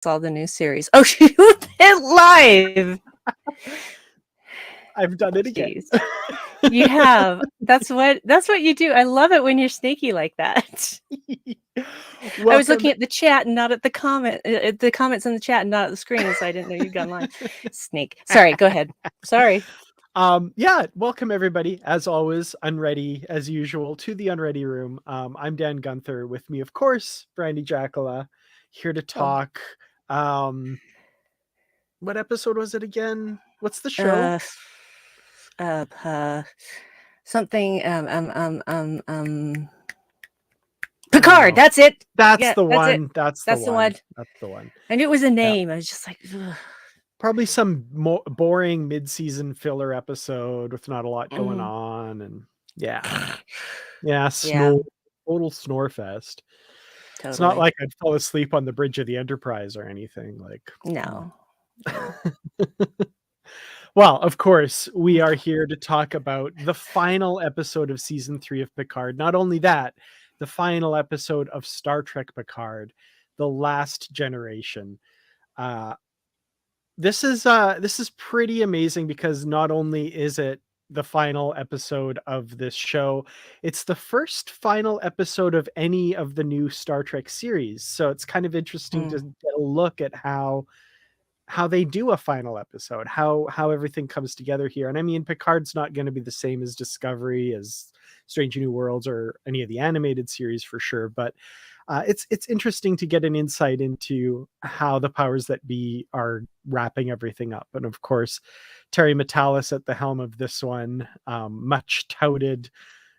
all the new series. Oh, shoot it live. I've done it again. Jeez. You have. That's what you do. I love it when you're sneaky like that. I was Welcome. looking at the chat and not at the the comments in the chat and not at the screen, so I didn't know you'd gone live. Snake. Sorry, go ahead. Sorry. Yeah, welcome everybody, as always, Unready, as usual, to the Unready room. I'm Dan Gunther. With me, of course, Brandi Jackola, here to talk. What episode was it again? What's the show? Something Picard, that's it. That's Yeah, the that's it. one. That's the one. That's the one. I knew it was a Yeah. name. I was just like, ugh. Probably some boring mid-season filler episode with not a lot going on, and snore, total snore fest. Totally. It's not like I'd fall asleep on the bridge of the Enterprise or anything. Like, no. Well, of course, we are here to talk about the final episode of season 3 of Picard. Not only that, the final episode of Star Trek Picard, The Last Generation. This is pretty amazing because not only is it the final episode of this show, it's the first final episode of any of the new Star Trek series. So it's kind of interesting to get a look at how they do a final episode, how everything comes together here. And I mean, Picard's not going to be the same as Discovery, as Strange New Worlds, or any of the animated series for sure, but it's interesting to get an insight into how the powers that be are wrapping everything up. And of course, Terry Matalas at the helm of this one, much touted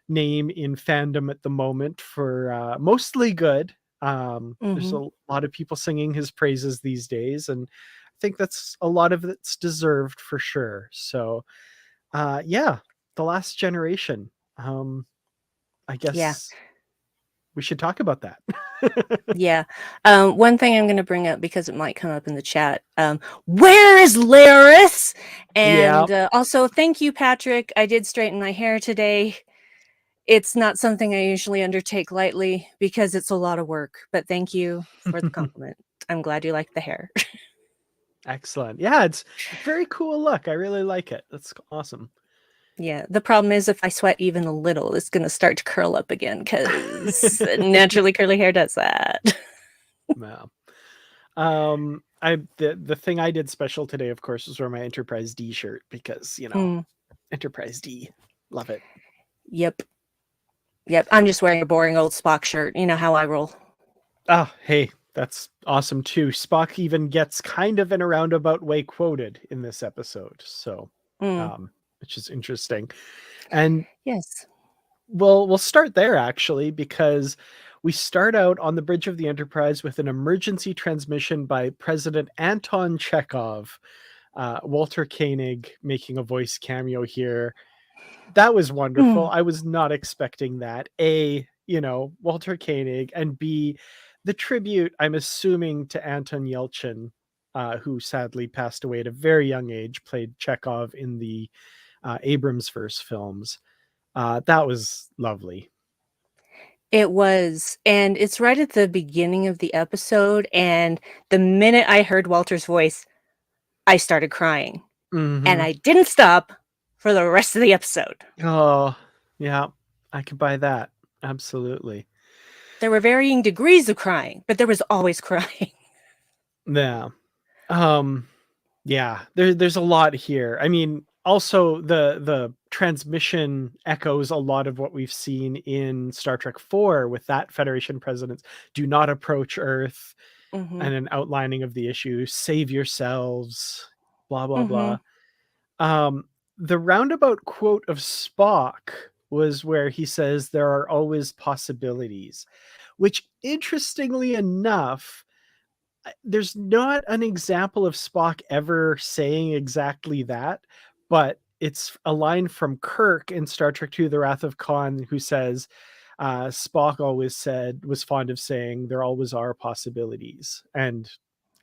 name in fandom at the moment for mostly good. There's a lot of people singing his praises these days, and I think that's a lot of it's deserved for sure. So The Last Generation. I guess we should talk about that. One thing I'm going to bring up, because it might come up in the chat, where is Laris? And also, thank you, Patrick. I did straighten my hair today. It's not something I usually undertake lightly because it's a lot of work, but thank you for the compliment. I'm glad you like the hair. Excellent. Yeah, it's a very cool look. I really like it. That's awesome. Yeah, the problem is if I sweat even a little, it's going to start to curl up again because naturally curly hair does that. Wow. The thing I did special today, of course, was wear my Enterprise D shirt because, Enterprise D. Love it. Yep. I'm just wearing a boring old Spock shirt. You know how I roll. Oh, hey, that's awesome too. Spock even gets kind of in a roundabout way quoted in this episode. So, which is interesting. And yes, we'll start there actually, because we start out on the bridge of the Enterprise with an emergency transmission by President Anton Chekhov. Walter Koenig making a voice cameo here. That was wonderful. I was not expecting that. A, Walter Koenig, and B, the tribute, I'm assuming, to Anton Yelchin, who sadly passed away at a very young age, played Chekhov in the Abrams-verse films. That was lovely. It was, and it's right at the beginning of the episode, and the minute I heard Walter's voice, I started crying. And I didn't stop for the rest of the episode. Oh, yeah, I could buy that. Absolutely. There were varying degrees of crying, but there was always crying. Yeah. There's a lot here. I mean, also the transmission echoes a lot of what we've seen in Star Trek 4 with that Federation presidents: do not approach Earth, and an outlining of the issue, save yourselves, blah blah blah. The roundabout quote of Spock was where he says there are always possibilities, which, interestingly enough, there's not an example of Spock ever saying exactly that, but it's a line from Kirk in Star Trek II, The Wrath of Khan, who says, Spock was fond of saying, there always are possibilities. And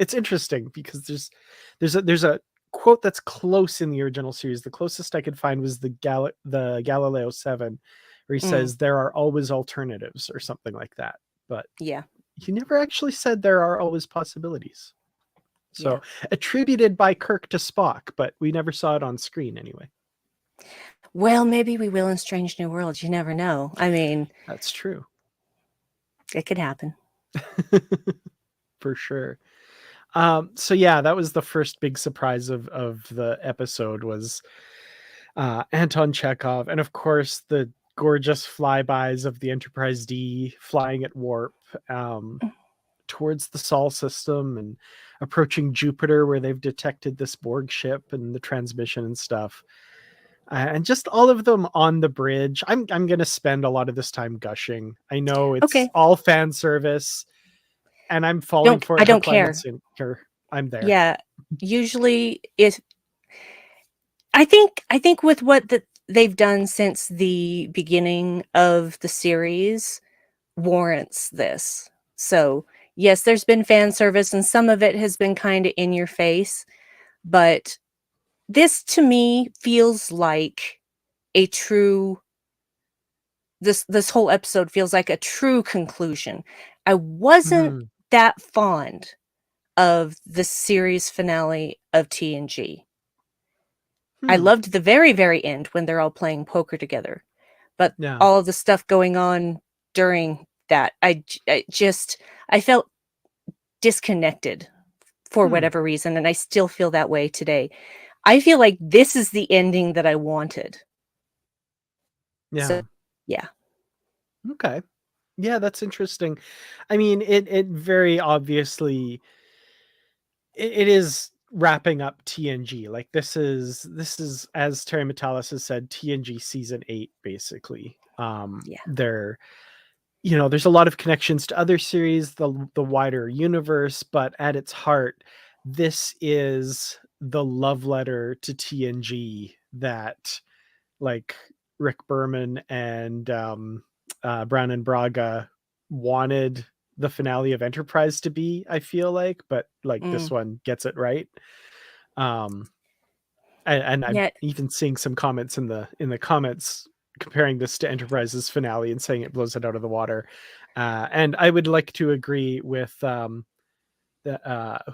it's interesting because there's a quote that's close in the original series. The closest I could find was the Galileo 7, where he says there are always alternatives or something like that. But he never actually said there are always possibilities. So attributed by Kirk to Spock, but we never saw it on screen anyway. Well, maybe we will in Strange New Worlds. You never know. I mean, that's true. It could happen. For sure. So yeah, that was the first big surprise of the episode was Anton Chekhov, and of course the gorgeous flybys of the Enterprise D flying at warp towards the Sol system and approaching Jupiter, where they've detected this Borg ship and the transmission and stuff. And just all of them on the bridge. I'm going to spend a lot of this time gushing. I know it's all fan service, and I'm falling for it. I don't care. I'm there. Yeah, usually I think with what they've done since the beginning of the series warrants this. So yes, there's been fan service, and some of it has been kind of in your face, but this to me feels like a true. This whole episode feels like a true conclusion. I wasn't that fond of the series finale of TNG. I loved the very, very end when they're all playing poker together, but all of the stuff going on during that, I felt disconnected for whatever reason, and I still feel that way today. I feel like this is the ending that I wanted. Yeah. So, yeah. Okay. Yeah, that's interesting. I mean, it very obviously it is wrapping up TNG. Like this is as Terry Metalis has said, TNG season 8 basically. They're there's a lot of connections to other series, the wider universe, but at its heart, this is the love letter to TNG that like Rick Berman and Brannon Braga wanted the finale of Enterprise to be, I feel like, but like this one gets it right. And I'm even seeing some comments in the comments comparing this to Enterprise's finale and saying it blows it out of the water. And I would like to agree with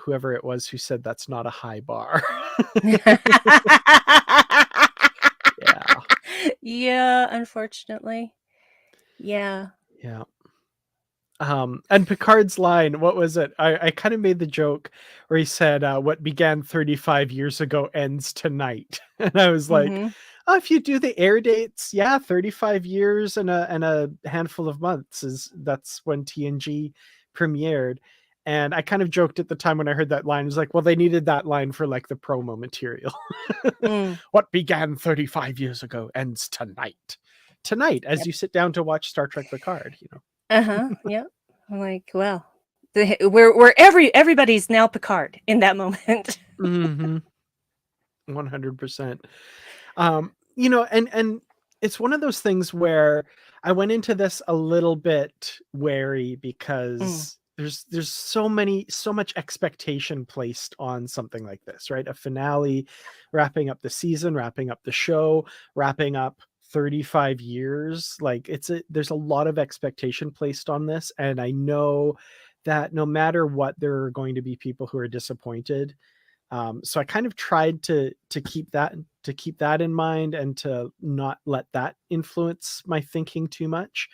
whoever it was who said that's not a high bar. Yeah, unfortunately. Yeah. And Picard's line, what was it? I kind of made the joke where he said, what began 35 years ago ends tonight. And I was like, oh, if you do the air dates, 35 years and a handful of months that's when TNG premiered. And I kind of joked at the time when I heard that line, I was like, well, they needed that line for like the promo material. What began 35 years ago ends tonight. Tonight, as you sit down to watch Star Trek Picard, Yep. I'm like, well, we're everybody's now Picard in that moment. 100%. And it's one of those things where I went into this a little bit wary because there's so much expectation placed on something like this, right? A finale, wrapping up the season, wrapping up the show, wrapping up 35 years. Like there's a lot of expectation placed on this, and I know that no matter what, there are going to be people who are disappointed. So I kind of tried to keep that in mind and to not let that influence my thinking too much.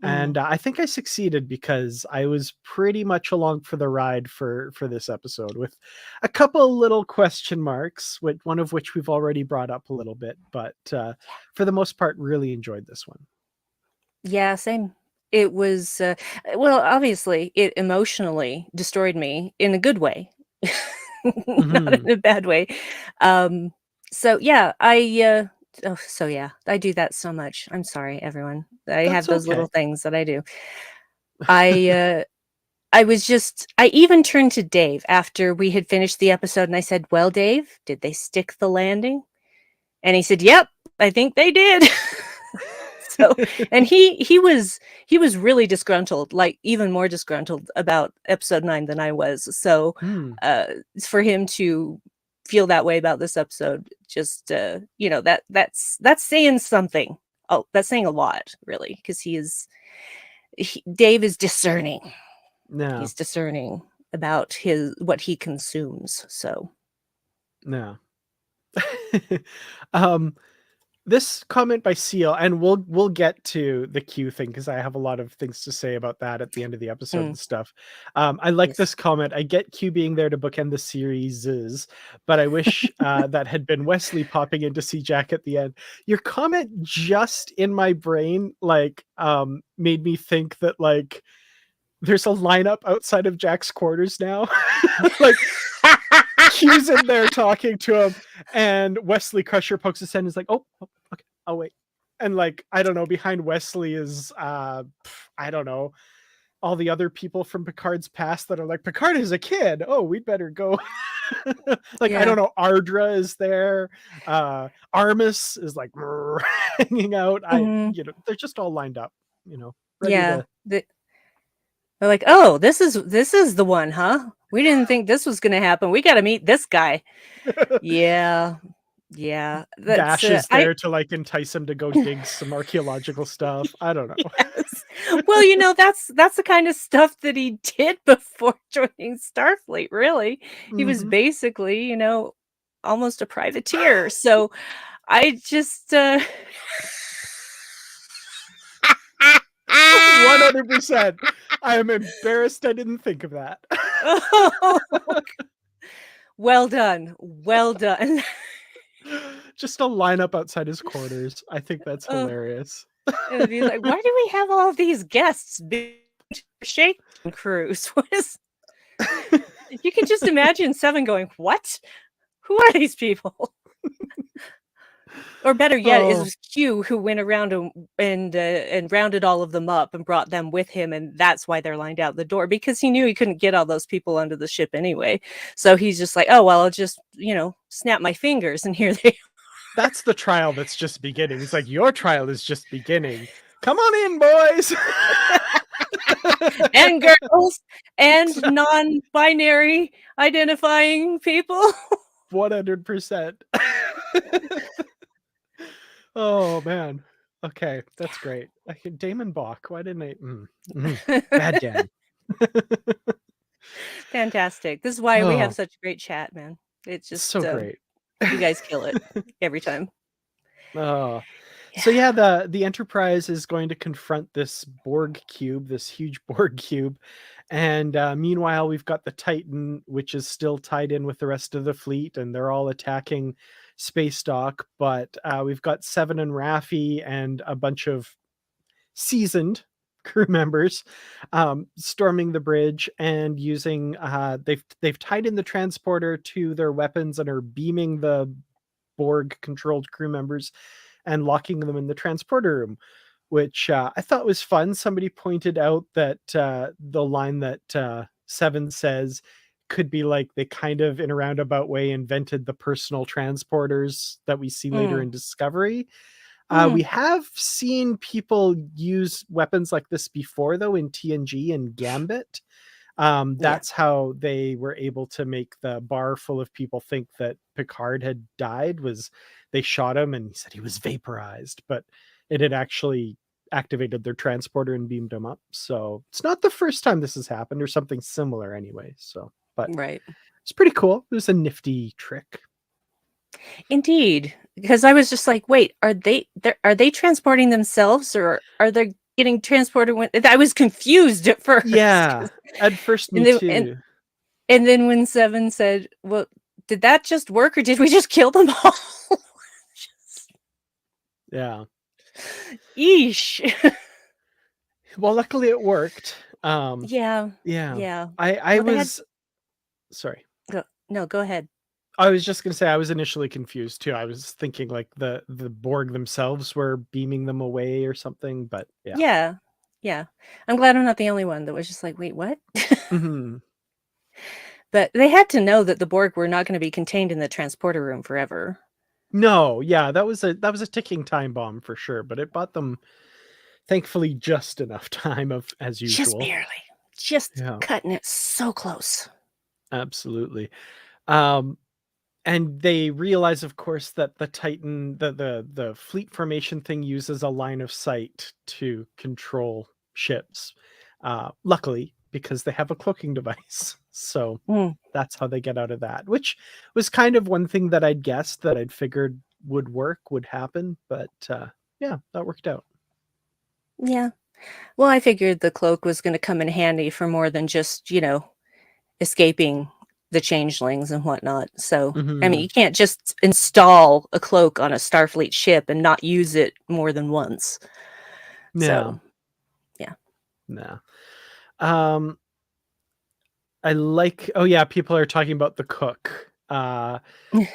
And I think I succeeded because I was pretty much along for the ride for this episode, with a couple little question marks, one of which we've already brought up a little bit, but for the most part, really enjoyed this one. Yeah, same. It was, well, obviously, it emotionally destroyed me in a good way, not in a bad way. So yeah, I do that so much. I'm sorry, everyone. I have those little things that I do. I even turned to Dave after we had finished the episode, and I said, well, Dave, did they stick the landing? And he said, yep, I think they did. So, and he was really disgruntled, like even more disgruntled about episode 9 than I was. So for him to feel that way about this episode, just that's saying something. Oh, that's saying a lot, really, because Dave is discerning. No. He's discerning. about what he consumes. So No. This comment by Seal, and we'll get to the Q thing because I have a lot of things to say about that at the end of the episode and stuff. I like this yes. comment. I get Q being there to bookend the series, but I wish that had been Wesley popping in to see Jack at the end. Your comment just in my brain made me think that there's a lineup outside of Jack's quarters now. Like Q's in there talking to him, and Wesley Crusher pokes his head and is like, oh, okay, I'll wait. And I don't know, behind Wesley is I don't know, all the other people from Picard's past that are like, Picard is a kid. Oh, we'd better go. I don't know, Ardra is there. Armis is hanging out. They're just all lined up, ready to. They're like, oh, this is the one, huh? We didn't think this was going to happen. We got to meet this guy. Yeah. Dash is there to entice him to go dig some archaeological stuff. I don't know. Yes. Well, that's the kind of stuff that he did before joining Starfleet, really. He was basically, almost a privateer. So I just 100%. I am embarrassed I didn't think of that. Well done. Just a lineup outside his quarters. I think that's hilarious. It'd be like, why do we have all of these guests? Shake cruise. What is? You can just imagine Seven going, what? Who are these people? Or better yet, it was Q who went around and rounded all of them up and brought them with him, and that's why they're lined out the door, because he knew he couldn't get all those people onto the ship anyway. So he's just like, oh well, I'll just snap my fingers, and here they are. That's the trial that's just beginning. It's like, your trial is just beginning. Come on in, boys. And girls and non-binary identifying people. 100%. Oh man. Okay, that's great. Damon Bach. Why didn't I? Bad Dan. Fantastic. This is why we have such a great chat, man. It's just so great. You guys kill it every time. Oh. Yeah. So yeah, the Enterprise is going to confront this Borg cube, this huge Borg cube. And meanwhile, we've got the Titan, which is still tied in with the rest of the fleet, and they're all attacking space dock. But we've got Seven and Raffi and a bunch of seasoned crew members storming the bridge and using they've tied in the transporter to their weapons and are beaming the Borg controlled crew members and locking them in the transporter room, which I thought was fun. Somebody pointed out that the line that Seven says could be like they kind of in a roundabout way invented the personal transporters that we see later in Discovery. We have seen people use weapons like this before, though, in TNG and Gambit. That's how they were able to make the bar full of people think that Picard had died, was they shot him and he said he was vaporized, but it had actually activated their transporter and beamed him up. So it's not the first time this has happened, or something similar anyway. So, but it's pretty cool. It was a nifty trick. Indeed, because I was just like, wait, are they transporting themselves, or are they getting transported? I was confused at first. Yeah, at first me too. And then when Seven said, well, did that just work, or did we just kill them all? Yeah. Eesh. Well, luckily it worked. Yeah. I was sorry. Go ahead. I was just going to say I was initially confused too. I was thinking like the Borg themselves were beaming them away or something, but yeah. I'm glad I'm not the only one that was just like, wait, what? But they had to know that the Borg were not going to be contained in the transporter room forever. No, yeah, that was a ticking time bomb for sure, but it bought them thankfully just enough time as usual. Just barely. Just cutting it so close. Absolutely. And they realize, of course, that the Titan, the fleet formation thing uses a line of sight to control ships. Luckily, because they have a cloaking device. So Mm. that's how they get out of that, which was kind of one thing that I'd guessed that I'd figured would happen. But yeah, that worked out. Yeah. Well, I figured the cloak was going to come in handy for more than just, escaping the changelings and whatnot. So, I mean, Mm-hmm. you can't just install a cloak on a Starfleet ship and not use it more than once. No. So, yeah. No. I like, oh yeah, people are talking about the cook,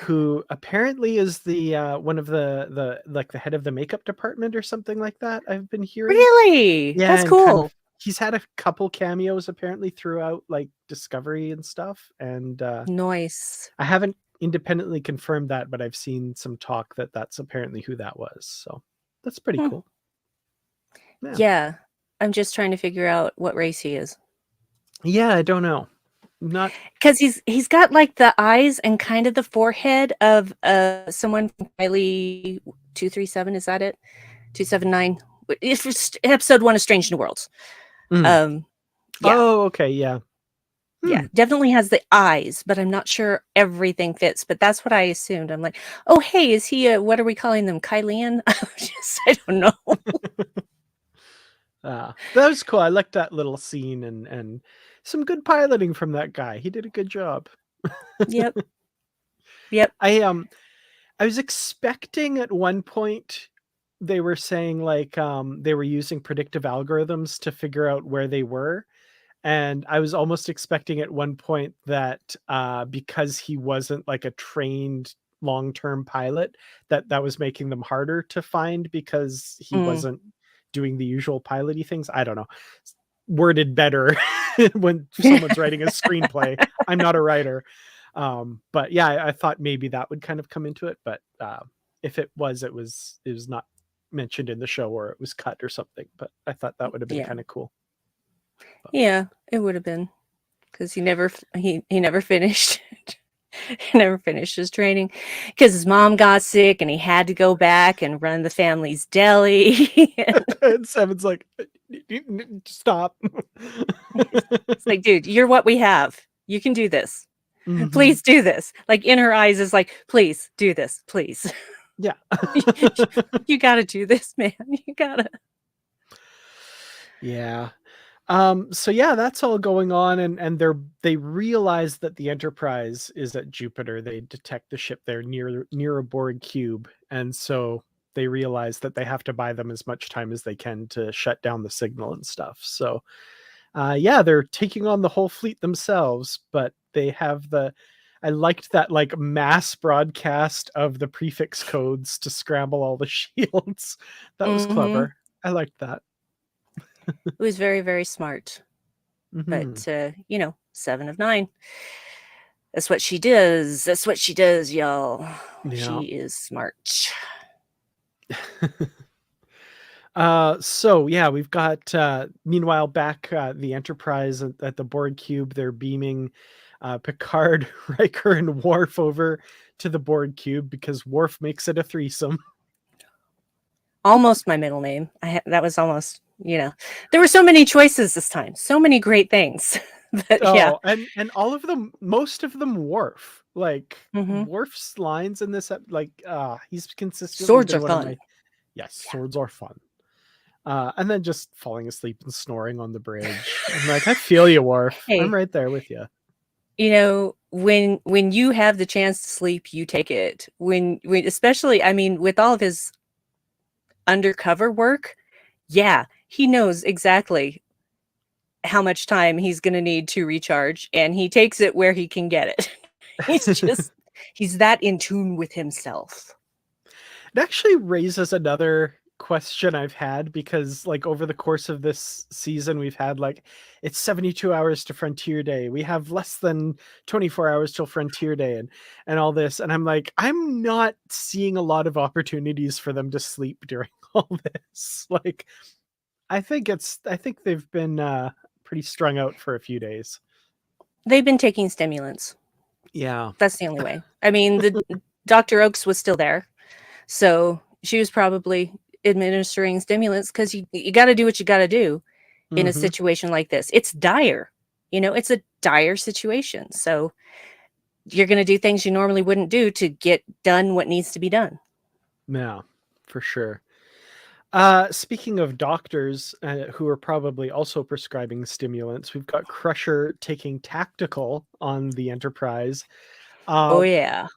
who apparently is the one of the like the head of the makeup department or something like that, I've been hearing. Really? Yeah, That's and kind of cool. he's had a couple cameos apparently throughout like Discovery and stuff. And Nice. I haven't independently confirmed that, but I've seen some talk that that's apparently who that was. So that's pretty Hmm. cool. Yeah. Yeah. I'm just trying to figure out what race he is. Yeah, I don't know. Not Because he's got like the eyes and kind of the forehead of someone from Kylie 237, is that it? 279. It's episode 1 of Strange New Worlds. Mm. Um yeah. Oh, okay, yeah. Yeah, definitely has the eyes, but I'm not sure everything fits. But that's what I assumed. I'm like, oh hey, is he a, what are we calling them? Kylian? I don't know. That was cool. I liked that little scene and some good piloting from that guy. He did a good job. Yep. Yep. I was expecting at one point they were saying like they were using predictive algorithms to figure out where they were. And I was almost expecting at one point that because he wasn't like a trained long-term pilot, that was making them harder to find because he Mm. wasn't doing the usual piloty things. I don't know. Worded better when someone's writing a screenplay. I'm not a writer. But yeah, I thought maybe that would kind of come into it. But if it was not mentioned in the show, or it was cut or something. But I thought that would have been Yeah. kind of cool. Yeah, it would have been, because he never finished. He never finished his training because his mom got sick and he had to go back and run the family's deli. And Seven's like, stop. It's like, dude, you're what we have. You can do this. Mhm. Please do this. Like in her eyes is like, please do this, please. Yeah. You gotta do this, man. You gotta. Yeah. So yeah, that's all going on, and they realize that the Enterprise is at Jupiter. They detect the ship there near a Borg cube, and so they realize that they have to buy them as much time as they can to shut down the signal and stuff. So yeah, they're taking on the whole fleet themselves, but they have I liked that like mass broadcast of the prefix codes to scramble all the shields. That was Mm-hmm. clever. I liked that. It was very, very smart. Mm-hmm. But 7 of 9. That's what she does. That's what she does, y'all. Yeah. She is smart. So yeah, we've got meanwhile back the Enterprise at the Borg cube. They're beaming Picard, Riker, and Worf over to the Borg cube because Worf makes it a threesome. Almost my middle name. That was almost, there were so many choices this time. So many great things. But yeah. Oh, and all of them, most of them Worf. Like Mm-hmm. Worf's lines in this like he's consistently Swords been are one of fun. my yes, Yeah. swords are fun. And then just falling asleep and snoring on the bridge. I'm like, I feel you, Worf. Hey, I'm right there with you. when you have the chance to sleep, you take it. When especially, I mean, with all of his undercover work, yeah, he knows exactly how much time he's going to need to recharge, and he takes it where he can get it. He's that in tune with himself. It actually raises another question I've had because like over the course of this season we've had like it's 72 hours to Frontier Day. We have less than 24 hours till Frontier Day and all this, and I'm like, I'm not seeing a lot of opportunities for them to sleep during all this. Like I think they've been pretty strung out for a few days. They've been taking stimulants. Yeah. That's the only way. I mean, the Dr. Oakes was still there, so she was probably administering stimulants because you got to do what you got to do in a situation like this. It's dire. It's a dire situation. So you're going to do things you normally wouldn't do to get done what needs to be done. Yeah, for sure. Speaking of doctors who are probably also prescribing stimulants, we've got Crusher taking tactical on the Enterprise. Oh, yeah.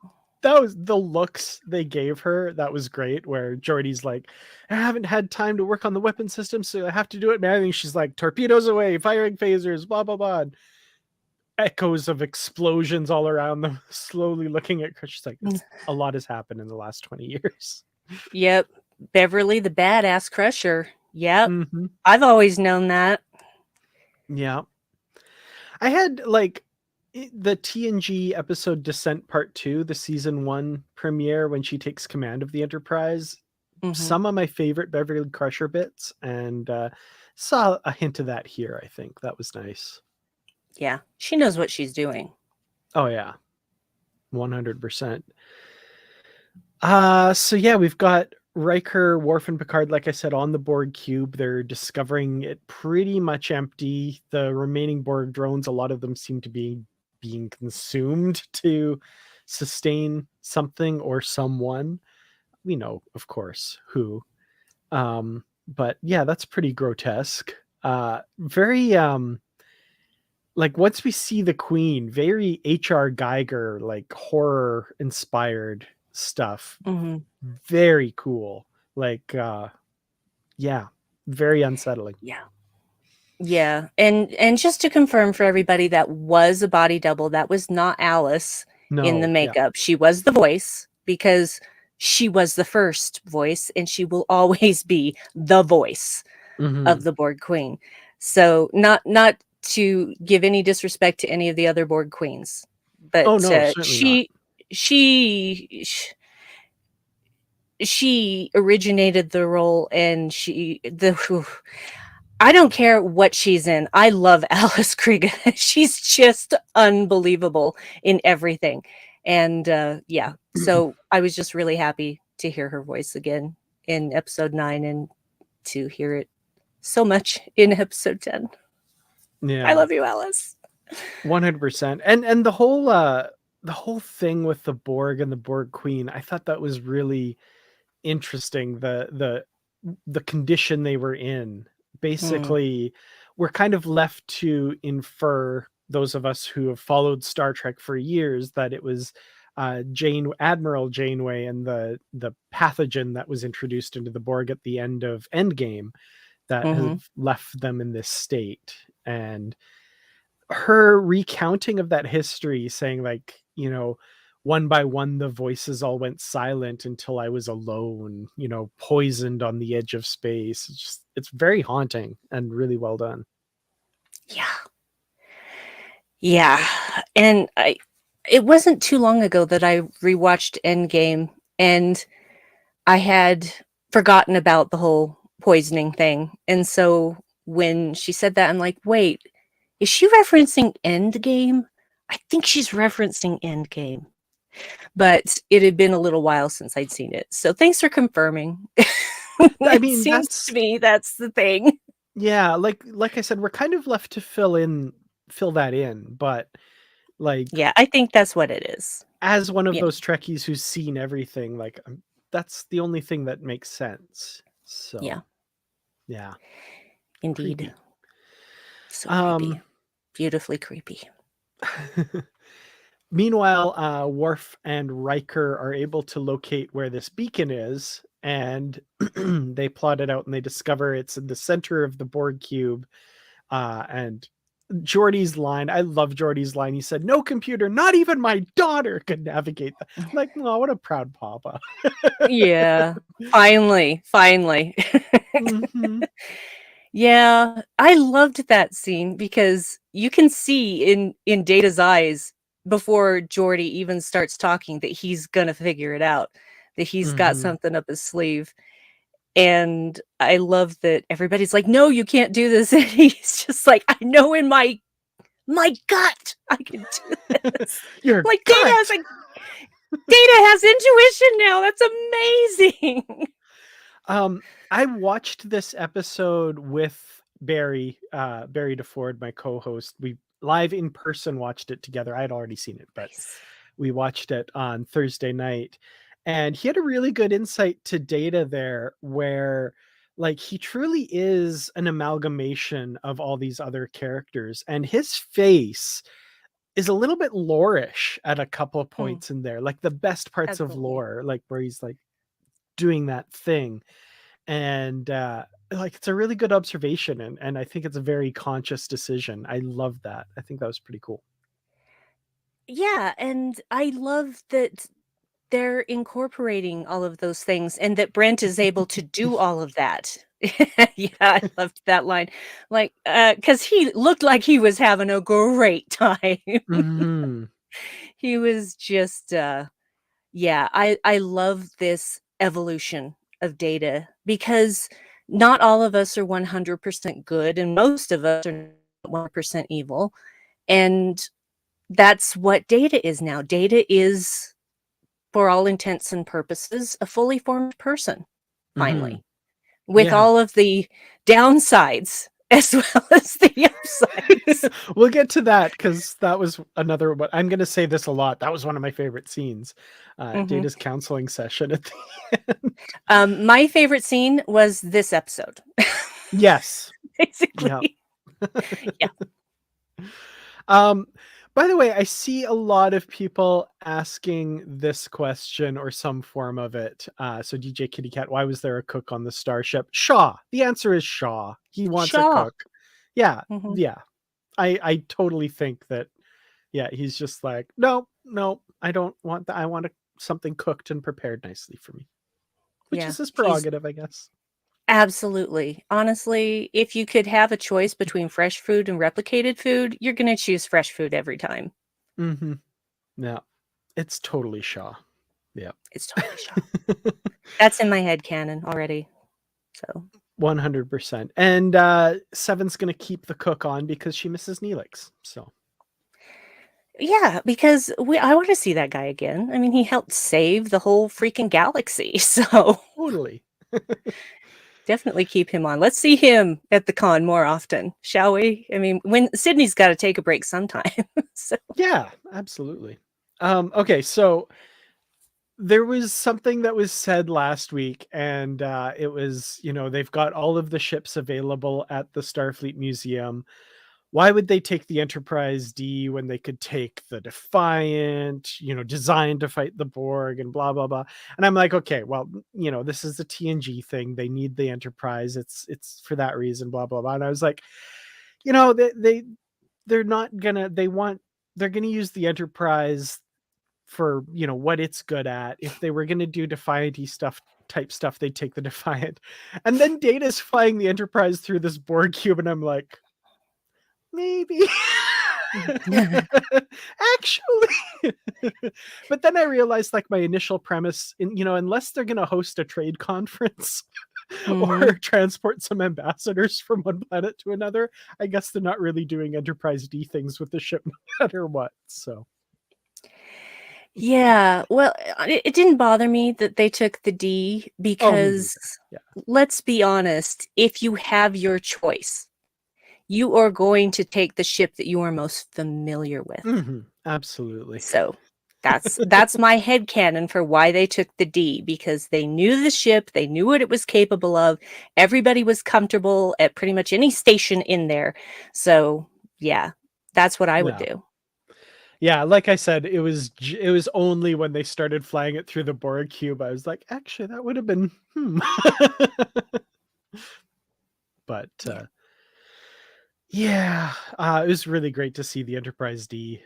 That was the looks they gave her. That was great. Where Geordi's like, I haven't had time to work on the weapon system, so I have to do it. Man, I think she's like, torpedoes away, firing phasers, blah blah blah. And echoes of explosions all around them. Slowly looking at Chris, she's like, a lot has happened in the last 20 years. Yep. Beverly, the badass Crusher. Yep. Mm-hmm. I've always known that. Yeah. I had like the TNG episode Descent Part 2, the season 1 premiere, when she takes command of the Enterprise. Mm-hmm. Some of my favorite Beverly Crusher bits, and saw a hint of that here. I think that was nice. Yeah, she knows what she's doing. Oh yeah, 100%. So yeah, we've got Riker, Worf, and Picard, like I said, on the Borg cube. They're discovering it pretty much empty. The remaining Borg drones, a lot of them seem to be being consumed to sustain something or someone. We know, of course, who. But yeah, that's pretty grotesque. Very like once we see the Queen, very H.R. Geiger, like horror inspired stuff. Mm-hmm. Very cool. Like yeah, very unsettling. Yeah. And just to confirm for everybody, that was a body double. That was not Alice in the makeup. Yeah. She was the voice, because she was the first voice, and she will always be the voice of the Borg Queen. So not to give any disrespect to any of the other Borg Queens, but she originated the role, and I don't care what she's in. I love Alice Krige. She's just unbelievable in everything. And yeah, so I was just really happy to hear her voice again in episode 9, and to hear it so much in episode 10. Yeah, I love you, Alice. 100%. And the whole thing with the Borg and the Borg Queen, I thought that was really interesting. The condition they were in. Basically, we're kind of left to infer, those of us who have followed Star Trek for years, that it was Admiral Janeway and the pathogen that was introduced into the Borg at the end of Endgame that have left them in this state. And her recounting of that history, saying like, one by one, the voices all went silent until I was alone, poisoned on the edge of space. It's very haunting and really well done. Yeah. And it wasn't too long ago that I rewatched Endgame, and I had forgotten about the whole poisoning thing. And so when she said that, I'm like, wait, is she referencing Endgame? I think she's referencing Endgame. But it had been a little while since I'd seen it. So thanks for confirming. I mean, it seems to me that's the thing. Yeah, like I said, we're kind of left to fill that in, but like, yeah, I think that's what it is. As one of those Trekkies who's seen everything, like that's the only thing that makes sense. So yeah, indeed. Creepy. So creepy. Beautifully creepy. Meanwhile, Worf and Riker are able to locate where this beacon is, and they plot it out, and they discover it's in the center of the Borg cube. And Geordi's line, I love Geordi's line. He said, "No computer, not even my daughter, could navigate that." I'm like, oh, what a proud papa. Yeah, finally. Yeah, I loved that scene, because you can see in Data's eyes before Geordi even starts talking that he's gonna figure it out, that he's got something up his sleeve. And I love that everybody's like, no, you can't do this. And he's just like, I know in my gut I can do this. Your like gut. Data has intuition now. That's amazing. I watched this episode with Barry DeFord, my co-host. live in person watched it together. I had already seen it, but Nice. we watched it on Thursday night. And he had a really good insight to Data there, where like he truly is an amalgamation of all these other characters, and his face is a little bit lore-ish at a couple of Mm, points in there, like the best parts of absolutely. lore, like where he's like doing that thing. And like it's a really good observation, and I think it's a very conscious decision. I love that. I think that was pretty cool. Yeah, and I love that they're incorporating all of those things and that Brent is able to do all of that. Yeah, I loved that line. Like, because he looked like he was having a great time. Hmm. He was just, yeah, I love this evolution of Data because not all of us are 100% good, and most of us are 1% evil. And that's what Data is now. Data is, for all intents and purposes, a fully formed person, Hmm. finally, with Yeah. all of the downsides as well as the upsides. We'll get to that, because that was another, what I'm going to say this a lot, that was one of my favorite scenes, Mhm. Data's counseling session at the end. My favorite scene was this episode, Yes. Yeah. basically. Yeah. Um, by the way, I see a lot of people asking this question or some form of it. So DJ Kitty Cat, why was there a cook on the starship? Shaw. The answer is Shaw. He wants a Shaw. cook. Yeah. Mhm. Yeah. I totally think that, yeah, he's just like, no, no, I don't want that. I want something cooked and prepared nicely for me, which Yeah, is his he's prerogative, I guess. absolutely. Honestly, if you could have a choice between fresh food and replicated food, you're gonna choose fresh food every time. Mm-hmm. Yeah. It's totally Shaw. Yeah. It's totally Shaw. That's in my head canon already. So 100%. And Seven's gonna keep the cook on because she misses Neelix. So yeah, because I want to see that guy again. I mean, he helped save the whole freaking galaxy. So totally. definitely keep him on. Let's see him at the con more often, shall we? I mean, when Sydney's got to take a break sometime. So Yeah, absolutely. Okay, so there was something that was said last week, and it was, they've got all of the ships available at the Starfleet Museum. Why would they take the Enterprise D when they could take the Defiant, designed to fight the Borg, and blah blah blah? And I'm like, okay, well, this is a TNG thing. They need the Enterprise. It's for that reason, blah blah blah. And I was like, they're not gonna. They're gonna use the Enterprise for what it's good at. If they were gonna do Defiant stuff, type stuff, they'd take the Defiant. And then Data's flying the Enterprise through this Borg cube, and I'm like, maybe. Actually. But then I realized, like, my initial premise, unless they're going to host a trade conference or mhm. transport some ambassadors from one planet to another, I guess they're not really doing Enterprise D things with the ship no matter what. So Yeah, well, it didn't bother me that they took the D oh, me because neither. Yeah. let's be honest, if you have your choice, you are going to take the ship that you are most familiar with. Absolutely. So that's my headcanon for why they took the D, because they knew the ship, they knew what it was capable of. Everybody was comfortable at pretty much any station in there. So yeah, that's what I would Yeah. do. Yeah, like I said, it was only when they started flying it through the Borg cube I was like, actually, that would have been But Yeah. yeah, it was really great to see the Enterprise D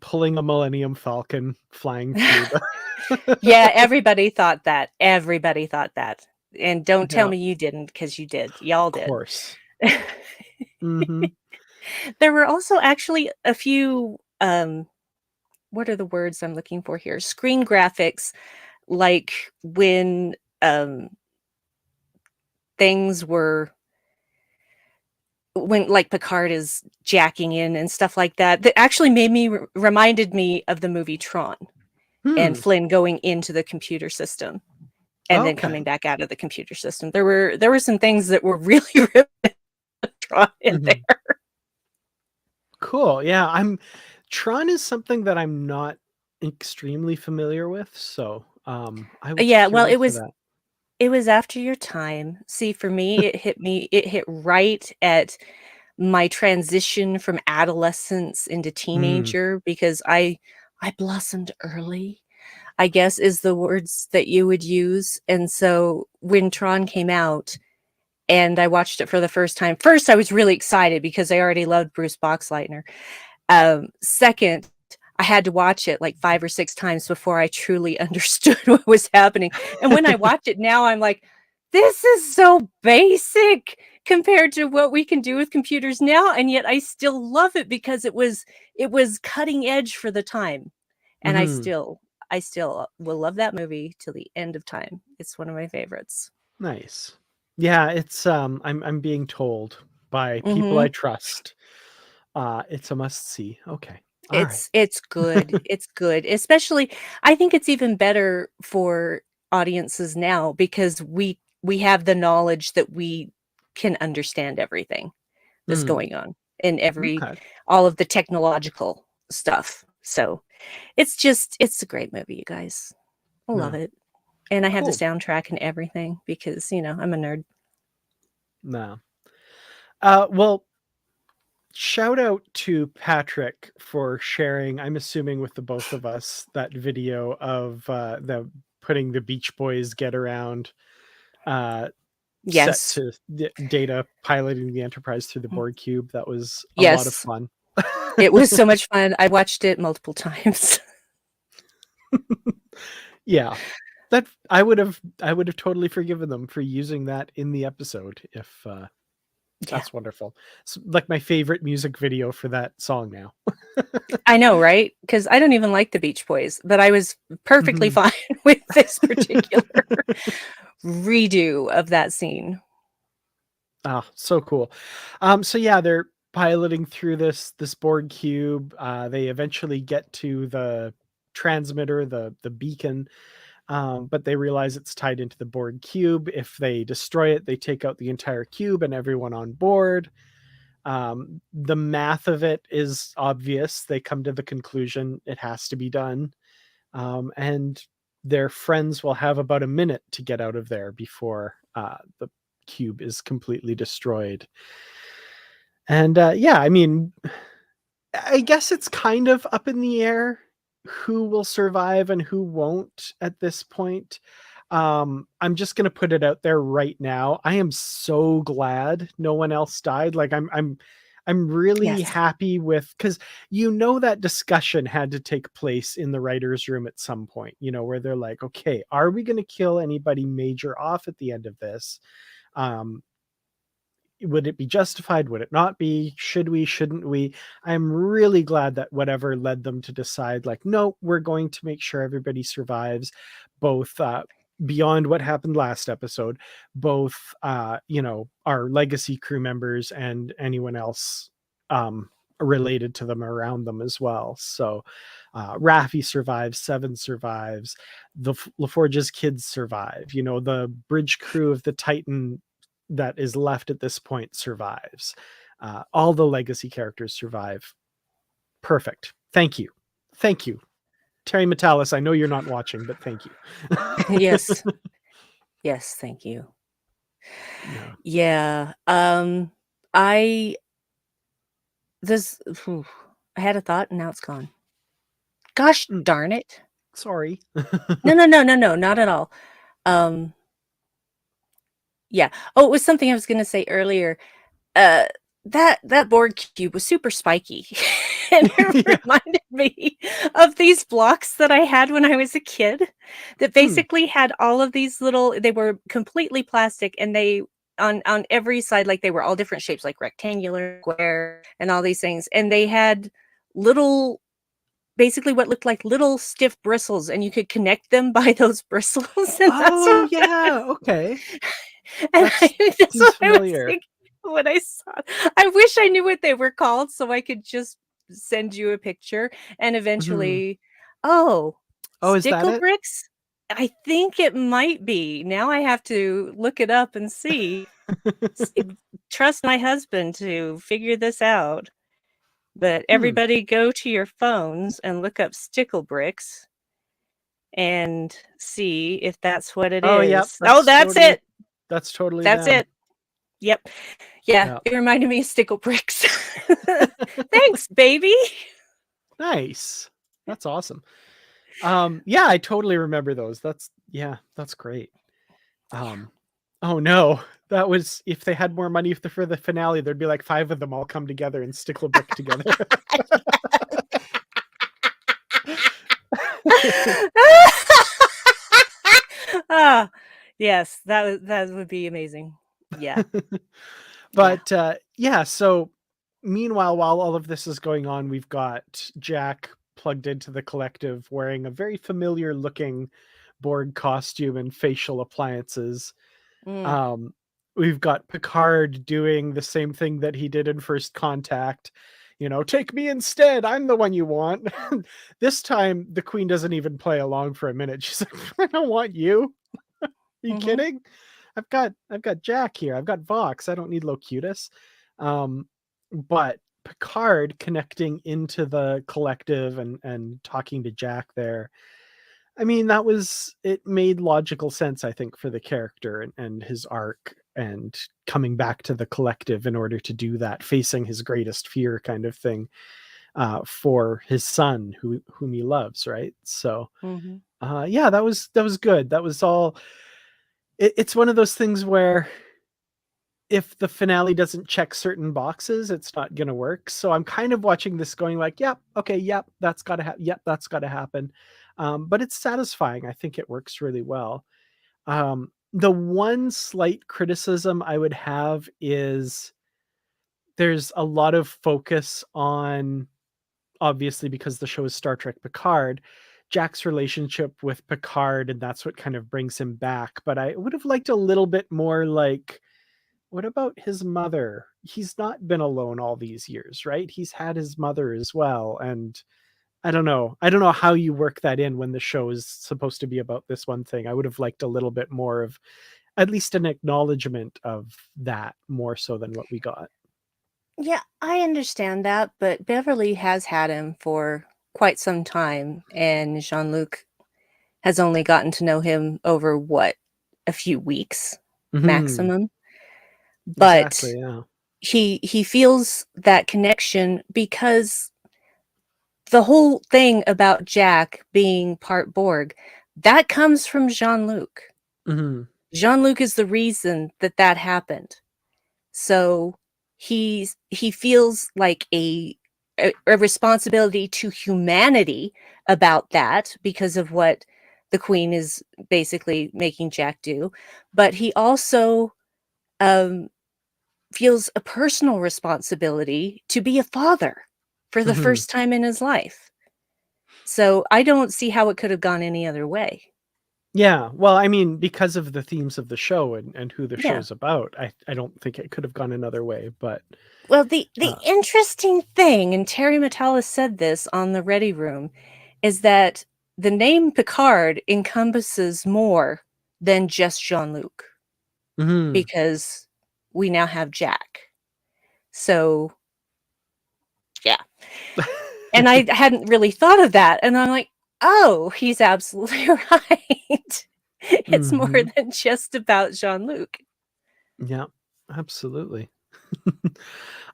pulling a Millennium Falcon flying through the. Yeah, everybody thought that. Everybody thought that. And don't tell Yeah, me you didn't, because you did. Y'all of did. course. Hmm. There were also actually a few what are the words I'm looking for here? Screen graphics, like when things were when like Picard is jacking in and stuff like that. That actually made me reminded me of the movie Tron and Hmm. Flynn going into the computer system and then Okay. coming back out of the computer system. There were some things that were really, really Tron in Hmm. there. Cool. Yeah, Tron is something that I'm not extremely familiar with, so I will Yeah, take your well, word for that. it was after your time. See, for me, it hit right at my transition from adolescence into Mm, teenager because I blossomed early, I guess is the words that you would use. And so when Tron came out and I watched it for the first time, first I was really excited because I already loved Bruce Boxleitner. Second, I had to watch it like 5 or 6 times before I truly understood what was happening. And when I watch it now, I'm like, this is so basic compared to what we can do with computers now, and yet I still love it because it was cutting edge for the time. And mhm. I still will love that movie till the end of time. It's one of my favorites. Nice. Yeah, it's I'm being told by people I Mhm. trust. It's a must see. Okay. All right. It's good. It's good. Especially I think it's even better for audiences now because we have the knowledge that we can understand everything that's Mm, going on in every okay. all of the technological stuff. So, it's a great movie, you guys. I love No. it. And I have the Cool. soundtrack and everything because, I'm a nerd. No. Well, shout out to Patrick for sharing, I'm assuming with the both of us, that video of the putting the Beach Boys Get Around uh set Yes. to Data piloting the Enterprise through the Borg cube. That was a lot of Yes. fun. It was so much fun. I watched it multiple times. Yeah. That I would have totally forgiven them for using that in the episode if Yeah. that's wonderful. It's like my favorite music video for that song now. I know, right? Because I don't even like the Beach Boys, but I was perfectly Mhm. fine with this particular redo of that scene. Oh, so cool. So yeah, they're piloting through this Borg cube. They eventually get to the transmitter, the beacon, but they realize it's tied into the Borg cube. If they destroy it, they take out the entire cube and everyone on board. The math of it is obvious. They come to the conclusion it has to be done, and their friends will have about a minute to get out of there before the cube is completely destroyed. And yeah, I mean, I guess it's kind of up in the air who will survive and who won't at this point. I'm just gonna put it out there right now. I am so glad no one else died. Like I'm really Yes. happy with, because that discussion had to take place in the writers' room at some point, where they're like, okay, are we gonna kill anybody major off at the end of this? Um, would it be justified? Would it not be? Should we? Shouldn't we? I'm really glad that whatever led them to decide, like, no, we're going to make sure everybody survives, both beyond what happened last episode, both our legacy crew members and anyone else related to them around them as well. So Raffi survives, Seven survives, the LaForge's kids survive. The bridge crew of the Titan that is left at this point survives. All the legacy characters survive. Perfect. Thank you. Thank you. Terry Metalis, I know you're not watching, but thank you. Yes. Yes, thank you. No. Yeah. I this phew, I had a thought and now it's gone. Gosh Mm, darn it. sorry. No, no, no, no, no, not at all. Um, yeah. Oh, it was something I was gonna say earlier. Uh, that Borg cube was super spiky, and it Yeah. reminded me of these blocks that I had when I was a kid that Hmm. basically had all of these little they were completely plastic, and they on every side, like, they were all different shapes, like rectangular, square, and all these things, and they had little basically what looked like little stiff bristles, and you could connect them by those bristles, and that's Oh what yeah. Okay. and That's that's seems what I was familiar. thinking when I saw it. I wish I knew what they were called so I could just send you a picture and Mhm. eventually oh, Oh, is that stickle it? bricks? I think it might be. Now I have to look it up and see. See trust my husband to figure this out. But everybody go to your phones and look up stickle bricks and see if that's what it is. Yep, That's totally, it. That's totally That's them. it. Yep. Yeah, it reminded me of stickle bricks. Thanks, baby. Nice. That's awesome. Yeah, I totally remember those. That's great. Oh no, that was, if they had more money for the finale, there'd be like 5 of them all come together and stickle brick together. Yes, that would be amazing. Yeah. But so meanwhile, while all of this is going on, we've got Jack plugged into the collective wearing a very familiar looking Borg costume and facial appliances. We've got Picard doing the same thing that he did in First Contact. Take me instead. I'm the one you want. This time, the Queen doesn't even play along for a minute. She's like, I don't want you. Are you kidding? I've got Jack here. I've got Vox. I don't need Locutus. But Picard connecting into the collective and talking to Jack there. I mean, it made logical sense, I think, for the character and his arc, and coming back to the collective in order to do that, facing his greatest fear kind of thing, for his son whom he loves. Right. So, that was good. That was all. It's one of those things where if the finale doesn't check certain boxes, it's not going to work. So I'm kind of watching this going like, yep, okay, yep, that's got to happen. Yep, that's got to happen. But it's satisfying. I think it works really well. The one slight criticism I would have is there's a lot of focus on, obviously because the show is Star Trek Picard, Jack's relationship with Picard, and that's what kind of brings him back. But I would have liked a little bit more like, what about his mother? He's not been alone all these years, right? He's had his mother as well. And I don't know how you work that in when the show is supposed to be about this one thing. I would have liked a little bit more of at least an acknowledgement of that, more so than what we got. Yeah, I understand that, but Beverly has had him for quite some time, and Jean-Luc has only gotten to know him over a few weeks maximum. But exactly, yeah. he feels that connection because the whole thing about Jack being part Borg, that comes from Jean-Luc. Jean-Luc is the reason that happened. So he feels like a responsibility to humanity about that because of what the Queen is basically making Jack do. But he also feels a personal responsibility to be a father for the first time in his life. So I don't see how it could have gone any other way. Yeah, well, I mean, because of the themes of the show and who the show's about, I don't think it could have gone another way. But well, the interesting thing, and Terry Matalas said this on the Ready Room, is that the name Picard encompasses more than just Jean-Luc, because we now have Jack. So, yeah. And I hadn't really thought of that, and I'm like, oh, he's absolutely right. It's more than just about Jean-Luc. Yeah, absolutely.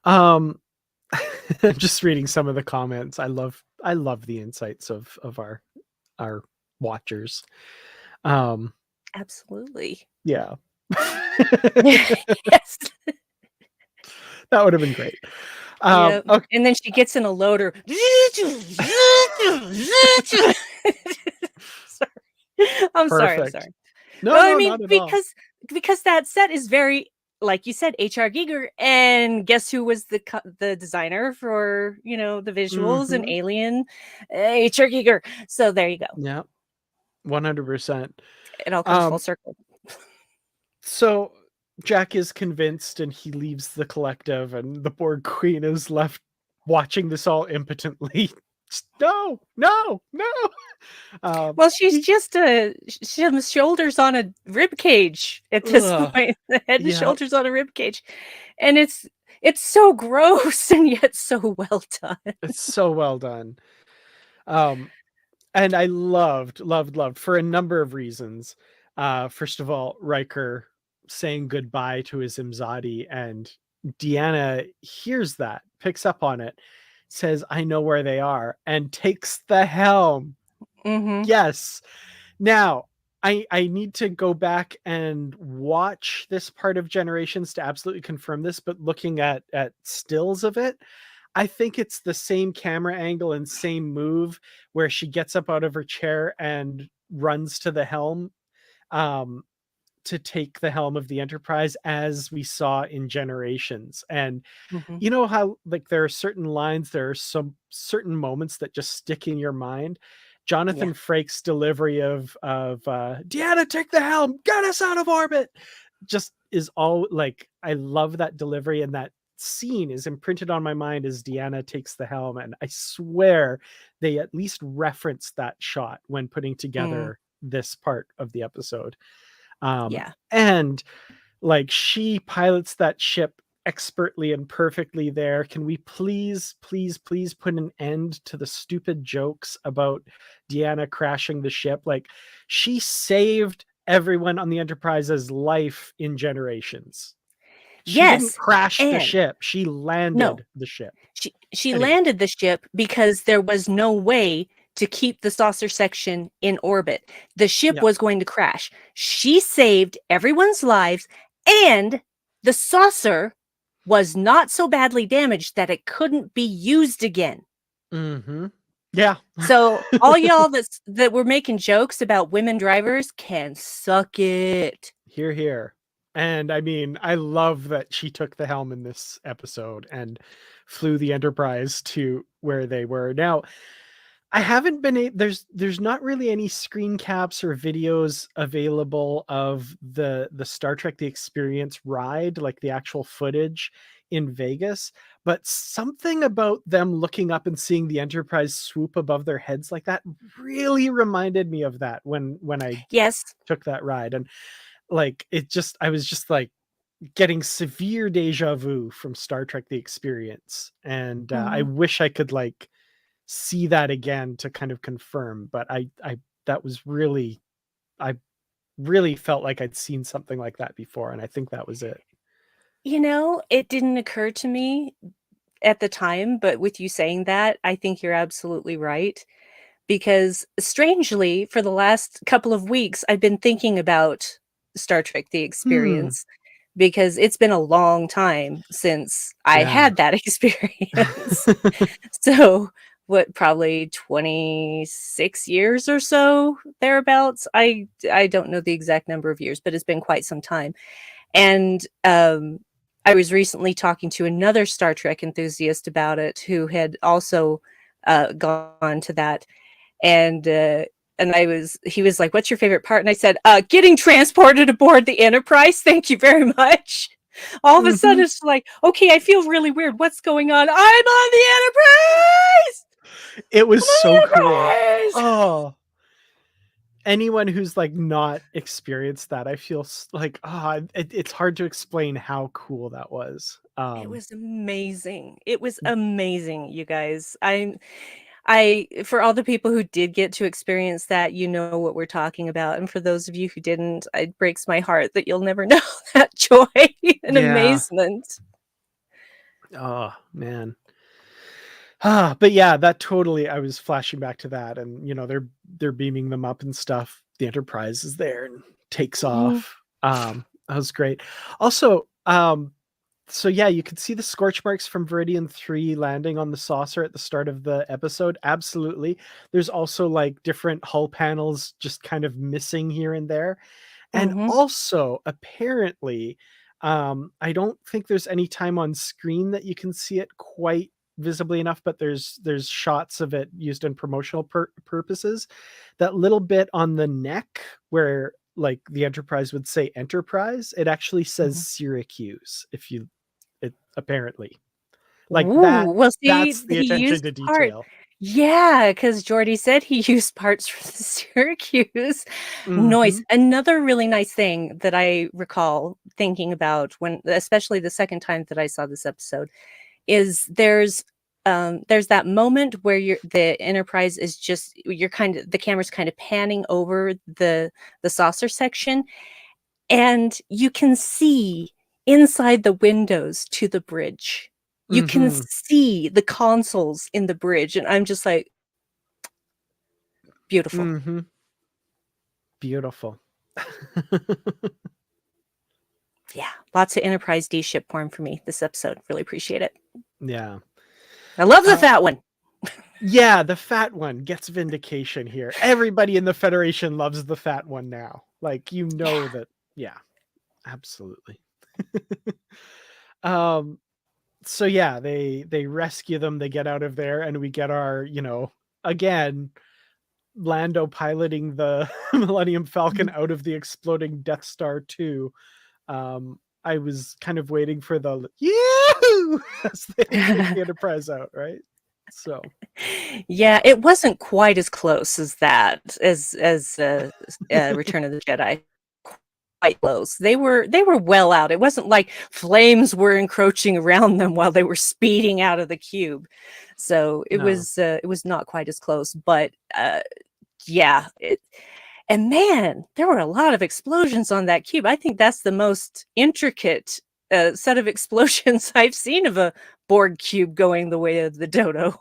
I'm just reading some of the comments. I love the insights of our watchers. Absolutely. Yeah. Yes. That would have been great. Yeah. Okay. And then she gets in a loader. I'm sorry. No, I mean, not at all. Because that set is very, like you said, H.R. Giger, and guess who was the designer for the visuals and Alien? H.R. Giger. So there you go. Yeah, 100%. It all comes full circle. So Jack is convinced, and he leaves the collective, and the Borg Queen is left watching this all impotently. No. Well, she's just some shoulders on a rib cage at this point. The head and shoulders on a rib cage, and it's It's so gross and yet so well done. It's so well done. And I loved for a number of reasons. First of all, Riker saying goodbye to his Imzadi, and Deanna hears that, picks up on it, says, "I know where they are," and takes the helm. Mm-hmm. Yes. Now, I need to go back and watch this part of Generations to absolutely confirm this, but looking at stills of it, I think it's the same camera angle and same move where she gets up out of her chair and runs to the helm, um, to take the helm of the Enterprise, as we saw in Generations. And Mm-hmm. you know how, like, there are certain lines, there are some certain moments that just stick in your mind. Yeah. Jonathan Frakes' delivery of Deanna, take the helm, get us out of orbit, just is all like, I love that delivery, and that scene is imprinted on my mind as Deanna takes the helm, and I swear they at least referenced that shot when putting Mm, together this part of the episode. yeah. And like, she pilots that ship expertly and perfectly there. Can we please, please, please put an end to the stupid jokes about Deanna crashing the ship? Like, she saved everyone on the Enterprise's life in Generations. She didn't Yes. crash the And ship. She no, landed the ship. she Anyway. landed the ship because there was no way to keep the saucer section in orbit. The ship Yeah. was going to crash. She saved everyone's lives, and the saucer was not so badly damaged that it couldn't be used again. Mm-hmm. Yeah. So all y'all that were making jokes about women drivers can suck it. Here, here. And I mean, I love that she took the helm in this episode and flew the Enterprise to where they were. Now, I haven't been there's not really any screen caps or videos available of the Star Trek The Experience ride, like the actual footage in Vegas, but something about them looking up and seeing the Enterprise swoop above their heads like that really reminded me of that when I Yes. took that ride. And like, I was just like getting severe deja vu from Star Trek The Experience. And I Mhm. wish I could like see that again to kind of confirm, but I that was really, I really felt like I'd seen something like that before, and I think that was it. You know, it didn't occur to me at the time, but with you saying that, I think you're absolutely right. Because strangely, for the last couple of weeks, I've been thinking about Star Trek The Hmm. Experience because it's been a long time since I Yeah. had that experience. So, what, probably 26 years or so, thereabouts? I don't know the exact number of years, but it's been quite some time. And, I was recently talking to another Star Trek enthusiast about it who had also, gone to that, and, he was like, "What's your favorite part?" And I said, "Getting transported aboard the Enterprise, thank you very much." All of a sudden, Mhm. it's like, "Okay, I feel really weird. What's going on? I'm on the Enterprise! It was I'm on so cool. the Enterprise!" Oh, anyone who's like not experienced that, I feel like, it's hard to explain how cool that was. It was amazing. It was amazing, you guys. I for all the people who did get to experience that, you know what we're talking about, and for those of you who didn't, it breaks my heart that you'll never know that joy and Yeah. amazement. Oh man. But yeah, that totally, I was flashing back to that, and they're beaming them up and stuff. The Enterprise is there and takes Mm, off. That was great. Also, so yeah, you could see the scorch marks from Viridian 3 landing on the saucer at the start of the episode. Absolutely. There's also like different hull panels just kind of missing here and there. And mhm, also, apparently, I don't think there's any time on screen that you can see it quite visibly enough, but there's shots of it used in promotional purposes. That little bit on the neck where like the Enterprise would say Enterprise, it actually says mhm. Syracuse, if you it apparently. Like Ooh, well, see, that's the he attention used to part detail. Yeah, because Jordy said he used parts from the Syracuse. Noise. Mm-hmm. Another really nice thing that I recall thinking about when, especially the second time that I saw this episode, is there's that moment where the Enterprise is just the camera's kind of panning over the saucer section, and you can see inside the windows to the bridge. You can Mm-hmm. see the consoles in the bridge, and I'm just like, beautiful. Mm-hmm. Beautiful. Yeah, lots of Enterprise D ship porn for me this episode. Really appreciate it. Yeah. I love the fat one. Yeah, the fat one gets vindication here. Everybody in the Federation loves the fat one now. Like, that. Yeah, absolutely. So yeah, they rescue them, they get out of there, and we get our, again, Lando piloting the Millennium Falcon out of the exploding Death Star 2. I was kind of waiting for the "Yoo!" as they take the Enterprise out, right? So Yeah, it wasn't quite as close as that as Return of the Jedi. Quite close. They were well out. It wasn't like flames were encroaching around them while they were speeding out of the cube. So it was not quite as close, but yeah. And man, there were a lot of explosions on that cube. I think that's the most intricate set of explosions I've seen of a Borg cube going the way of the dodo.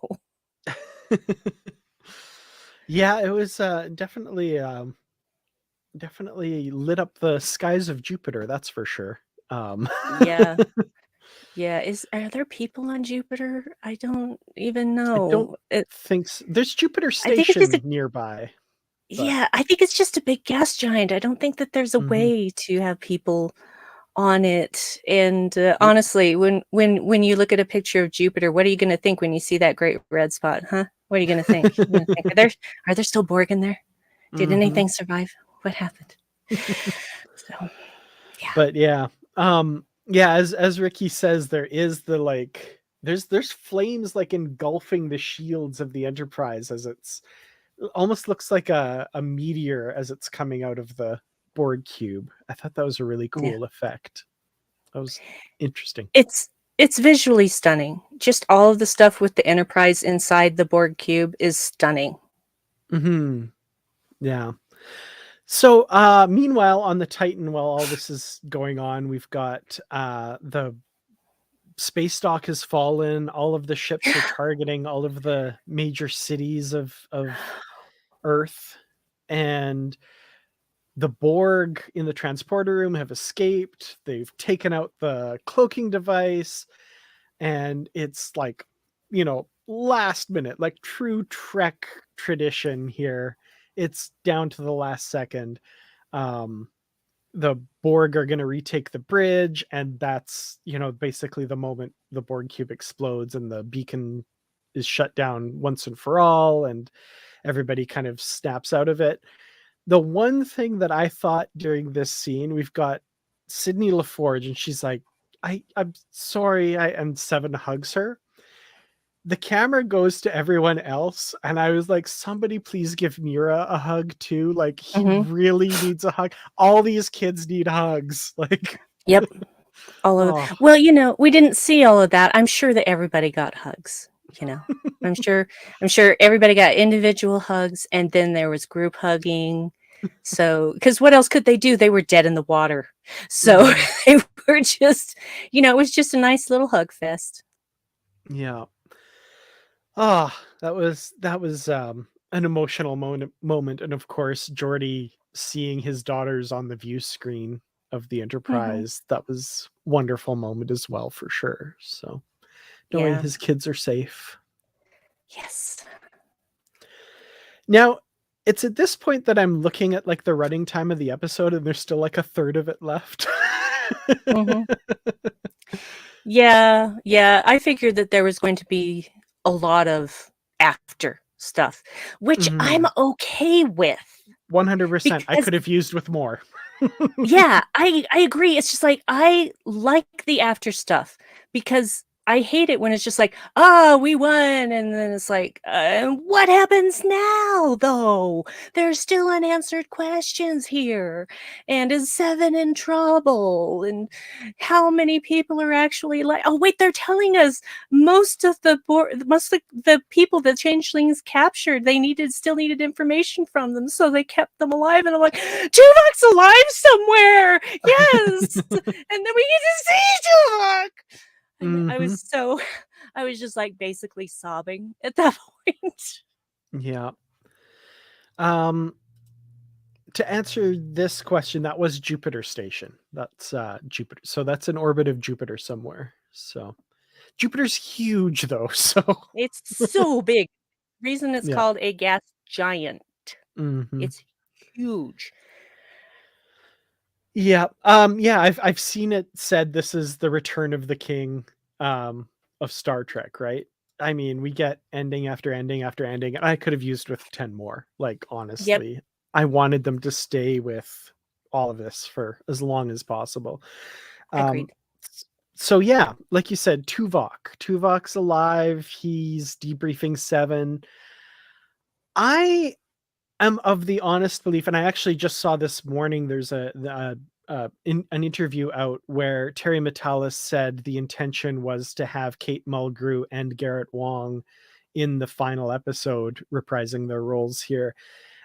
yeah, it was definitely lit up the skies of Jupiter, that's for sure. Yeah. Yeah, are there people on Jupiter? I don't even I don't know. think so. There's Jupiter I think it's just Station nearby. But I think it's just a big gas giant. I don't think that there's a Mhm. way to have people on it. And Nope. honestly, when you look at a picture of Jupiter, what are you going to think when you see that great red spot? Huh? What are you going to think? You're gonna think, are there still Borg in there? Did Mhm. anything survive? What happened? So yeah. But yeah. Yeah, as Ricky says, there is there's flames like engulfing the shields of the Enterprise as it's almost looks like a meteor as it's coming out of the Borg cube. I thought that was a really Yeah. cool effect. That was interesting. It's visually stunning. Just all of the stuff with the Enterprise inside the Borg cube is stunning. Hmm. Yeah. So meanwhile on the Titan, while all this is going on, we've got the space dock has fallen, all of the ships are targeting all of the major cities of Earth, and the Borg in the transporter room have escaped. They've taken out the cloaking device, and it's like, last minute, like true Trek tradition here. It's down to the last second. The Borg are going to retake the bridge, and that's, basically the moment the Borg cube explodes and the beacon is shut down once and for all, and everybody kind of snaps out of it. The one thing that I thought during this scene, we've got Sydney LaForge, and she's like, I'm sorry, and Seven hugs her. The camera goes to everyone else, and I was like, somebody please give Mira a hug too. Like, he really needs a hug. All these kids need hugs. Like, Yep. All of oh. Well, we didn't see all of that. I'm sure that everybody got hugs, I'm sure everybody got individual hugs, and then there was group hugging. So, because what else could they do? They were dead in the water. So they were just, it was just a nice little hug fest. Yeah. That was an emotional moment, and of course Geordi seeing his daughters on the view screen of the Enterprise, that was wonderful moment as well, for sure. So knowing Yeah. his kids are safe. Yes. Now, it's at this point that I'm looking at like the running time of the episode, and there's still like a third of it left. Yeah. I figured that there was going to be a lot of after stuff, which I'm okay with. 100%. I Because could have used with more. yeah, I agree. It's just like I like the after stuff because I hate it when it's just like, oh, we won. And then it's like, what happens now, though? There's still unanswered questions here. And is Seven in trouble? And how many people are actually like, oh, wait, they're telling us most of the people that Changelings captured, they still needed information from them. So they kept them alive. And I'm like, Tuvok's alive somewhere. Yes. And then we get to see Tuvok. I was just like basically sobbing at that point. Yeah. To answer this question, that was Jupiter Station. That's Jupiter. So that's an orbit of Jupiter somewhere. So Jupiter's huge though. So It's so big. Reason it's yeah. called a gas giant. Mm-hmm. It's huge. Yeah. Yeah, I've seen it said this is the return of the king of Star Trek, right? I mean, we get ending after ending after ending, and I could have used with 10 more. Like, honestly. Yep. I wanted them to stay with all of this for as long as possible. Agreed. So yeah, like you said, Tuvok's alive. He's debriefing Seven. I am of the honest belief, and I actually just saw this morning, there's an interview out where Terry Matalas said the intention was to have Kate Mulgrew and Garrett Wang in the final episode reprising their roles here.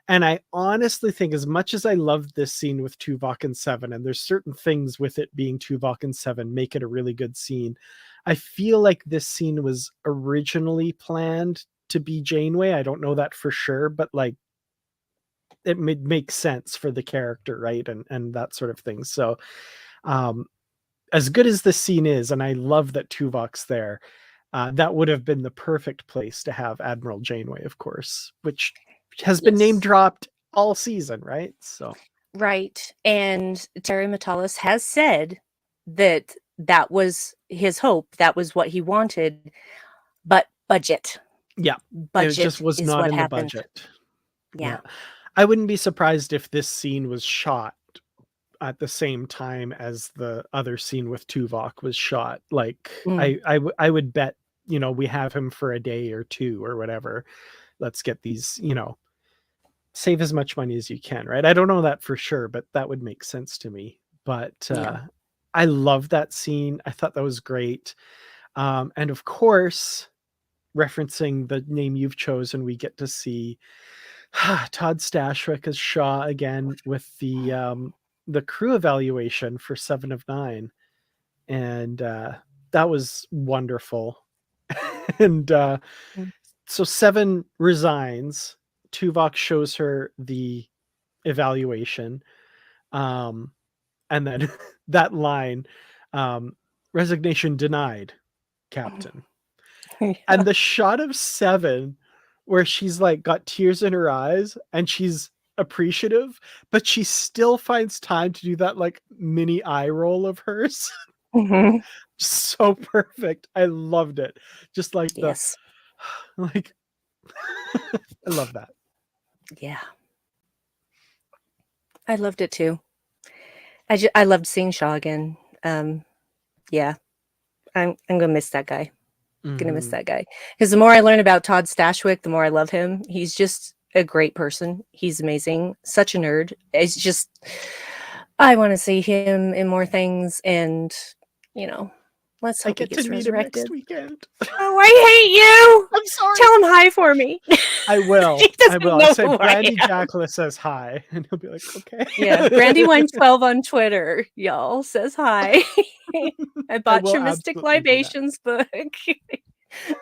And I honestly think, as much as I loved this scene with Tuvok and Seven, and there's certain things with it being Tuvok and Seven make it a really good scene, I feel like this scene was originally planned to be Janeway. I don't know that for sure, but like, it makes sense for the character, right? And that sort of thing. So as good as this scene is, and I love that Tuvok's there, that would have been the perfect place to have Admiral Janeway, of course, which has been name dropped all season, right? So right. And Terry Matalas has said that was his hope, that was what he wanted, but budget. Yeah, budget it just was is not what in happened. the budget. Yeah. I wouldn't be surprised if this scene was shot at the same time as the other scene with Tuvok was shot. Like, I would bet, we have him for a day or two or whatever. Let's get these, save as much money as you can, right? I don't know that for sure, but that would make sense to me. But I love that scene. I thought that was great. And of course, referencing the name you've chosen, we get to see Todd Stashwick as Shaw again with the crew evaluation for 7 of 9. And that was wonderful. And so 7 resigns. Tuvok shows her the evaluation. And then that line, resignation denied, Captain. Yeah. And the shot of 7 where she's like got tears in her eyes and she's appreciative, but she still finds time to do that like mini eye roll of hers. So perfect. I loved it. Just like yes. Like I love that. Yeah. I loved it too. I loved seeing Shaw again. Yeah. I'm gonna miss that guy. Gonna miss that guy. Because the more I learn about Todd Stashwick, the more I love him. He's just a great person. He's amazing. Such a nerd. It's just, I want to see him in more things, and let's hope I get he gets to meet him resurrected. next weekend. Oh, I hate you. I'm sorry. Tell him hi for me. I will. I will. I say Brandi Jackola says hi, and he'll be like, okay. Yeah, Brandywine12 on Twitter, y'all, says hi. I bought your Mystic Libations book.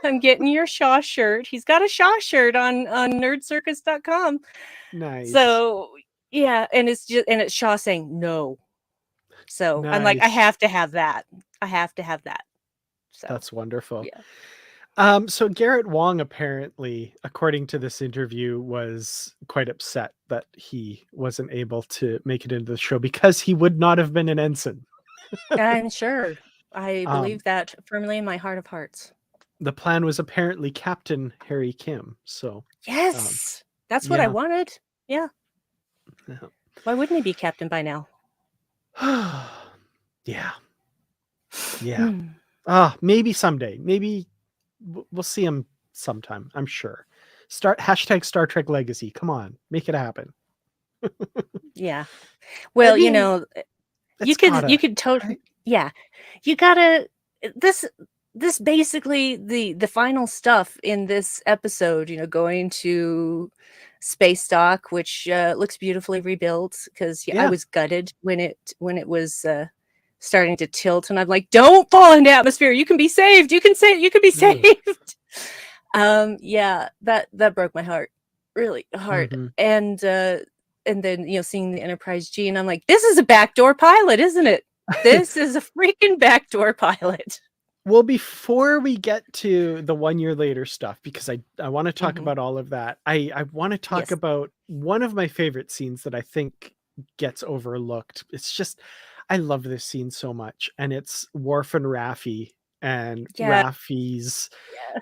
I'm getting your Shaw shirt. He's got a Shaw shirt on nerdcircus.com. Nice. So yeah, and it's Shaw saying no. So nice. I'm like, I have to have that. So that's wonderful. Yeah. So Garrett Wang apparently, according to this interview, was quite upset that he wasn't able to make it into the show because he would not have been an ensign. I'm sure. I believe that firmly in my heart of hearts. The plan was apparently Captain Harry Kim. So yes, that's what I wanted. Yeah. Why wouldn't he be captain by now? Yeah. Maybe someday. Maybe we'll see him sometime, I'm sure. Hashtag Star Trek Legacy. Come on, make it happen. Yeah. I Well, mean, you it's could gotta, totally, right? yeah. You gotta this this basically the final stuff in this episode, going to space dock, which looks beautifully rebuilt, because I Yeah. was gutted when it was starting to tilt, and I'm like, don't fall into atmosphere. You can be saved. You can be Ugh. saved. Yeah, that broke my heart really hard. Mm-hmm. And then seeing the Enterprise G, and I'm like, this is a backdoor pilot, isn't it? This is a freaking backdoor pilot. Well, before we get to the 1 year later stuff, because I want to talk Mhm. about all of that, I want to talk Yes. about one of my favorite scenes that I think gets overlooked. It's just, I love this scene so much. And it's Worf and Raffi, and Yeah. Raffi's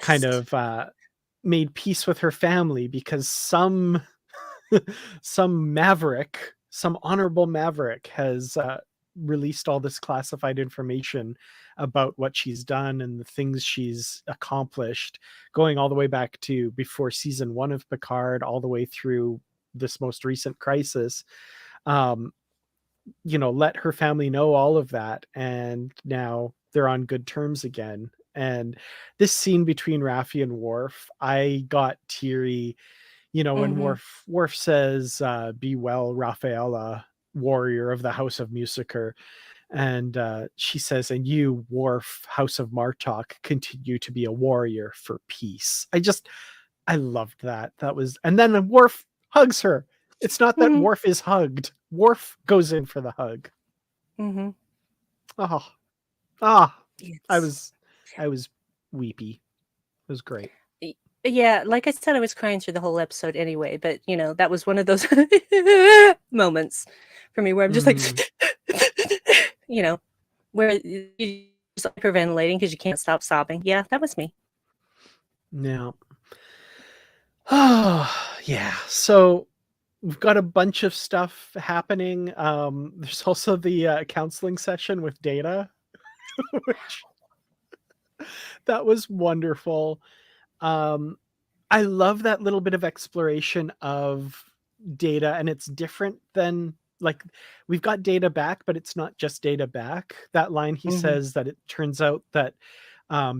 kind Yes. of made peace with her family because some maverick, some honorable maverick has released all this classified information about what she's done and the things she's accomplished, going all the way back to before season 1 of Picard, all the way through this most recent crisis. Um, let her family know all of that, and now they're on good terms again. And this scene between Raffi and Worf, I got teary. When Mhm. Worf says, "Be well, Rafaela, warrior of the House of Musiker," and she says, "And you, Worf, House of Martok, continue to be a warrior for peace." I loved that. That was, and then Worf hugs her. It's not that Mhm. Worf is hugged. Worf goes in for the hug. Mhm. Oh, ah, I Yes. was, I was weepy. It was great. Yeah, like I said, I was crying through the whole episode anyway, but that was one of those moments for me where I'm just like, Mm, where you just hyperventilating because you can't stop sobbing. Yeah, that was me. now, oh yeah. So we've got a bunch of stuff happening. There's also the counseling session with Data, which that was wonderful. Um, I love that little bit of exploration of Data, and it's different than, like, we've got Data back, but it's not just Data back. That line he Mhm. says that it turns out that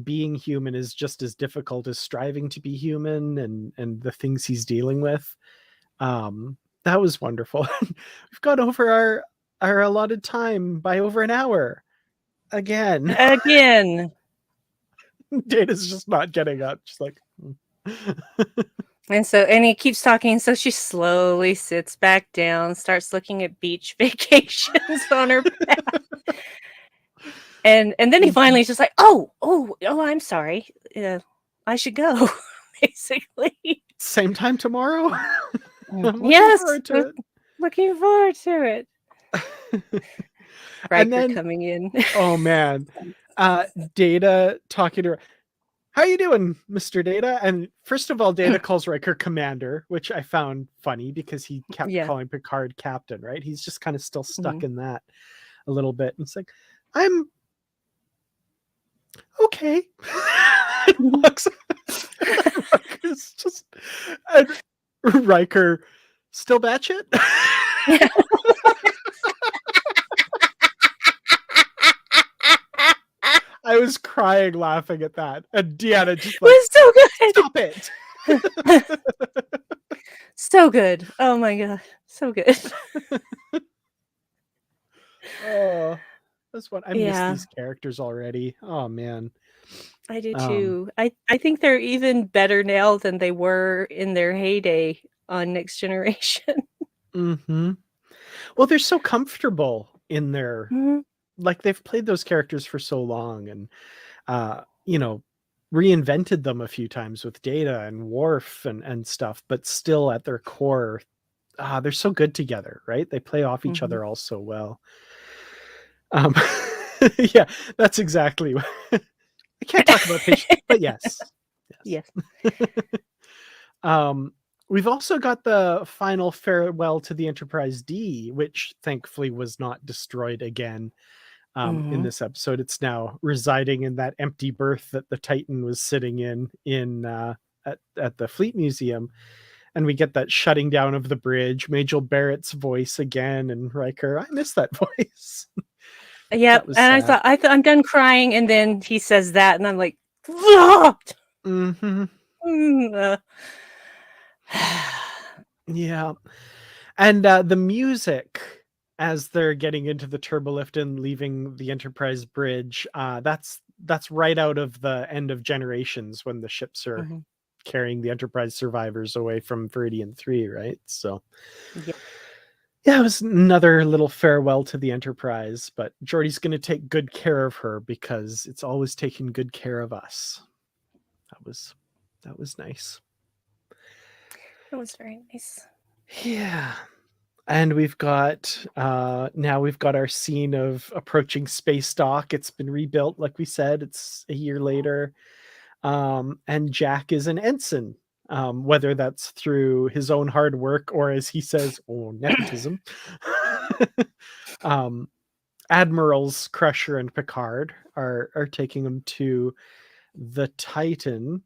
being human is just as difficult as striving to be human, and the things he's dealing with. That was wonderful. We've gone over our allotted time by over an hour again. Again. Data's just not getting up. Just like, And he keeps talking, so she slowly sits back down, starts looking at beach vacations on her back. And then he finally is just like, oh, I'm sorry. I should go, basically. Same time tomorrow. I'm looking Yes, forward to looking forward to it. it. And Riker then, coming in. oh man, Data talking to her. How you doing, Mr. Data? And first of all, Data calls Riker Commander, which I found funny because he kept Yeah. calling Picard Captain, right? He's just kind of still Mhm. stuck in that a little bit. And it's like, I'm okay. Riker's just, and Riker still batshit. Yeah. I was crying laughing at that. And Deanna just It like, was so stop it. good. So good. Oh my god. So good. Oh, that's what I miss Yeah, these characters already. Oh man. I do Um, too. I think they're even better now than they were in their heyday on Next Generation. hmm Well, they're so comfortable in their, Mhm. like, they've played those characters for so long, and uh, you know, reinvented them a few times with Data and Worf and stuff, but still at their core, they're so good together, right? They play off each Mhm. other all so well. Um, yeah, that's exactly what I can't talk about patience, but yes. Yes. Yes. Um, we've also got the final farewell to the Enterprise D, which thankfully was not destroyed again. in this episode. It's now residing in that empty berth that the Titan was sitting in at the Fleet Museum. And we get that shutting down of the bridge, Majel Barrett's voice again, and Riker, I miss that voice. Yep. And I thought I'm done crying, and then he says that, and I'm like, yeah. And the music as they're getting into the turbolift and leaving the Enterprise bridge, that's right out of the end of Generations, when the ships are carrying the Enterprise survivors away from Viridian 3, right? So yeah, it was another little farewell to the Enterprise, but Geordi's going to take good care of her, because it's always taking good care of us. That was nice. That was very nice. Yeah. And we've got now we've got our scene of approaching space dock. It's been rebuilt, like we said. It's a year later. And Jack is an ensign, whether that's through his own hard work or, as he says, nepotism. Admirals Crusher and Picard are taking him to the Titan,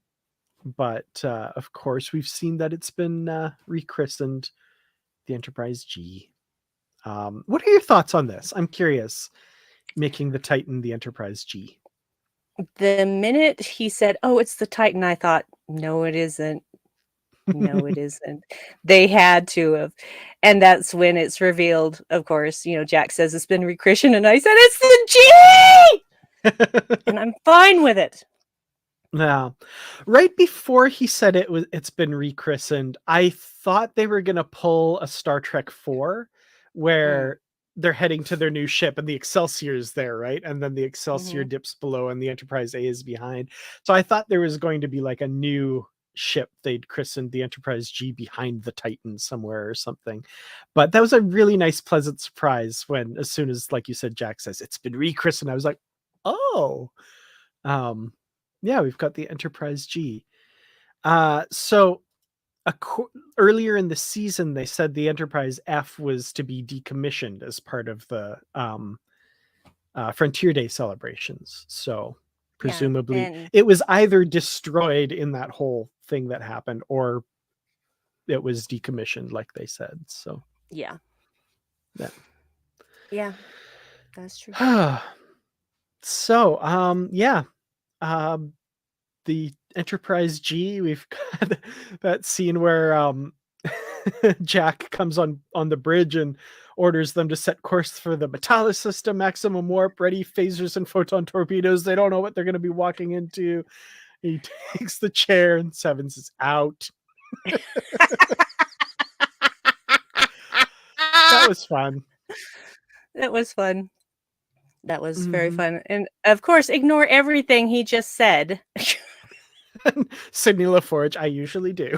but of course we've seen that it's been rechristened the Enterprise G. What are your thoughts on this? I'm curious, making the Titan the Enterprise G. The minute he said, "Oh, it's the Titan," I thought, no, it isn't. No, it isn't. They had to have. And that's when it's revealed, of course, Jack says it's been rechristened, and I said, it's the G! And I'm fine with it. Yeah. Right before he said it's been rechristened, I thought they were going to pull a Star Trek 4 where they're heading to their new ship and the Excelsior is there, right? And then the Excelsior dips below and the Enterprise A is behind. So I thought there was going to be like a new ship they'd christened the Enterprise G behind the Titan somewhere or something. But that was a really nice, pleasant surprise when, as soon as, like you said, Jack says it's been rechristened, I was like, oh, yeah, we've got the Enterprise G. So earlier in the season, they said the Enterprise F was to be decommissioned as part of the Frontier Day celebrations. So presumably it was either destroyed in that whole thing that happened, or it was decommissioned, like they said. So yeah, that's true. So the Enterprise G, we've got that scene where Jack comes on the bridge and orders them to set course for the Metallus system, maximum warp, ready phasers and photon torpedoes. They don't know what they're going to be walking into. He takes the chair and Sevens is out. That was fun. That was fun. That was very fun. And of course, ignore everything he just said. Sidney LaForge, I usually do.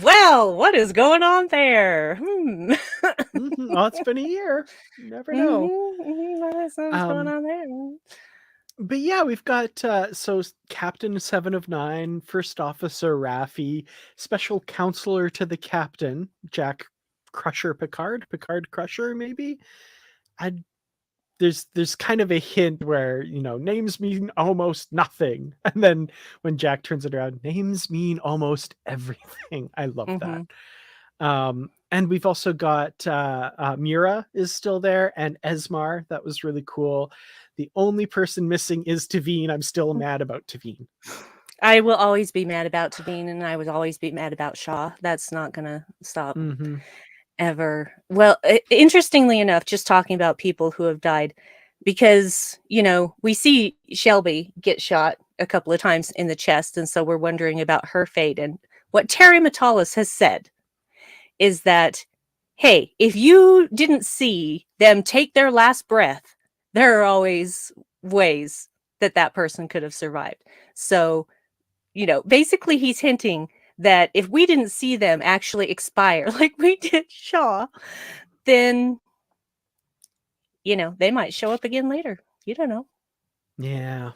Well, what is going on there? Well, it's been a year. You never know. What's going on there? But yeah, we've got so Captain 7 of 9, First Officer Raffi, Special Counselor to the Captain, Jack Crusher Picard Crusher, maybe. There's kind of a hint where, names mean almost nothing. And then when Jack turns it around, names mean almost everything. I love that. And we've also got Mira is still there, and Esmar. That was really cool. The only person missing is Tavine. I'm still mad about Tavine. I will always be mad about Tavine, and I would always be mad about Shaw. That's not going to stop. Ever. Well, interestingly enough, just talking about people who have died, because we see Shelby get shot a couple of times in the chest, and so we're wondering about her fate. And what Terry Metalis has said is that, hey, if you didn't see them take their last breath, there are always ways that person could have survived. So basically he's hinting that if we didn't see them actually expire like we did Shaw, then, they might show up again later. You don't know. Yeah.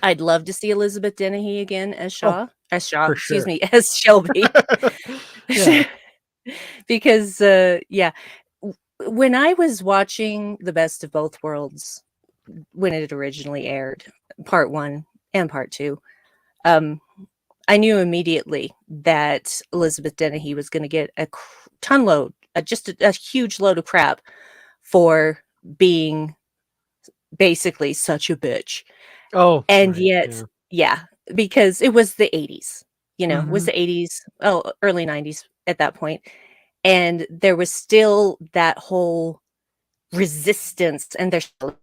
I'd love to see Elizabeth Dennehy again as Shaw. As Shelby. Yeah. Because, when I was watching The Best of Both Worlds when it originally aired, part 1 and part 2, I knew immediately that Elizabeth Dennehy was going to get a ton load, just a huge load of crap for being basically such a bitch. Oh, And right, yet, yeah, because it was the 80s, it was Mhm. the 80s, early 90s at that point. And there was still that whole resistance, and there still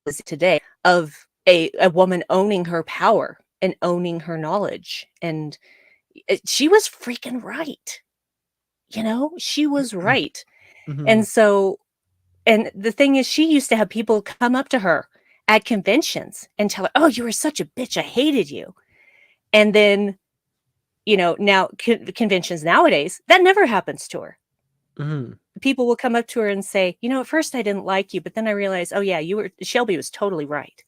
is today, of a woman owning her power and owning her knowledge. And she was freaking right. She was right. Mhm. And so, and the thing is, she used to have people come up to her at conventions and tell her, "Oh, you were such a bitch. I hated you." And then, now conventions nowadays, that never happens to her. Mhm. People will come up to her and say, "At first I didn't like you, but then I realized, oh yeah, Shelby was totally right."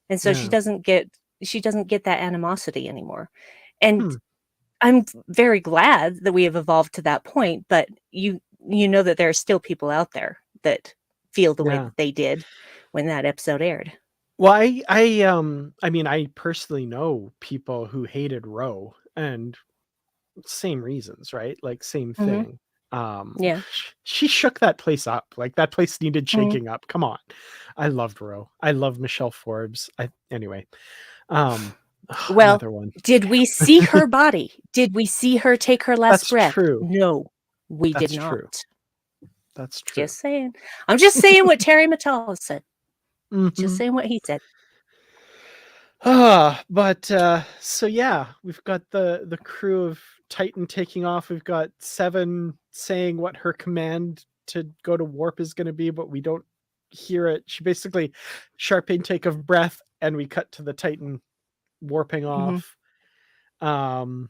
And so Yeah. she doesn't get that animosity anymore. And Hmm. I'm very glad that we have evolved to that point, but you know that there are still people out there that feel the way Yeah. that they did when that episode aired. Well, I mean, I personally know people who hated Roe, and same reasons, right? Like, same Mhm. thing. Yeah. She shook that place up. Like, that place needed Mhm. shaking up. Come on. I loved Roe. I love Michelle Forbes. Anyway, Well, another one. did we see her body? Did we see her take her last That's breath? true. No, we did That's true. not. That's true. Just saying. I'm just saying what Terry Matalas said. Just Mhm. saying what he said. But so yeah, we've got the crew of Titan taking off. We've got Seven saying what her command to go to warp is going to be, but we don't hear it. She basically sharp intake of breath, and we cut to the Titan warping Mhm. off. Um,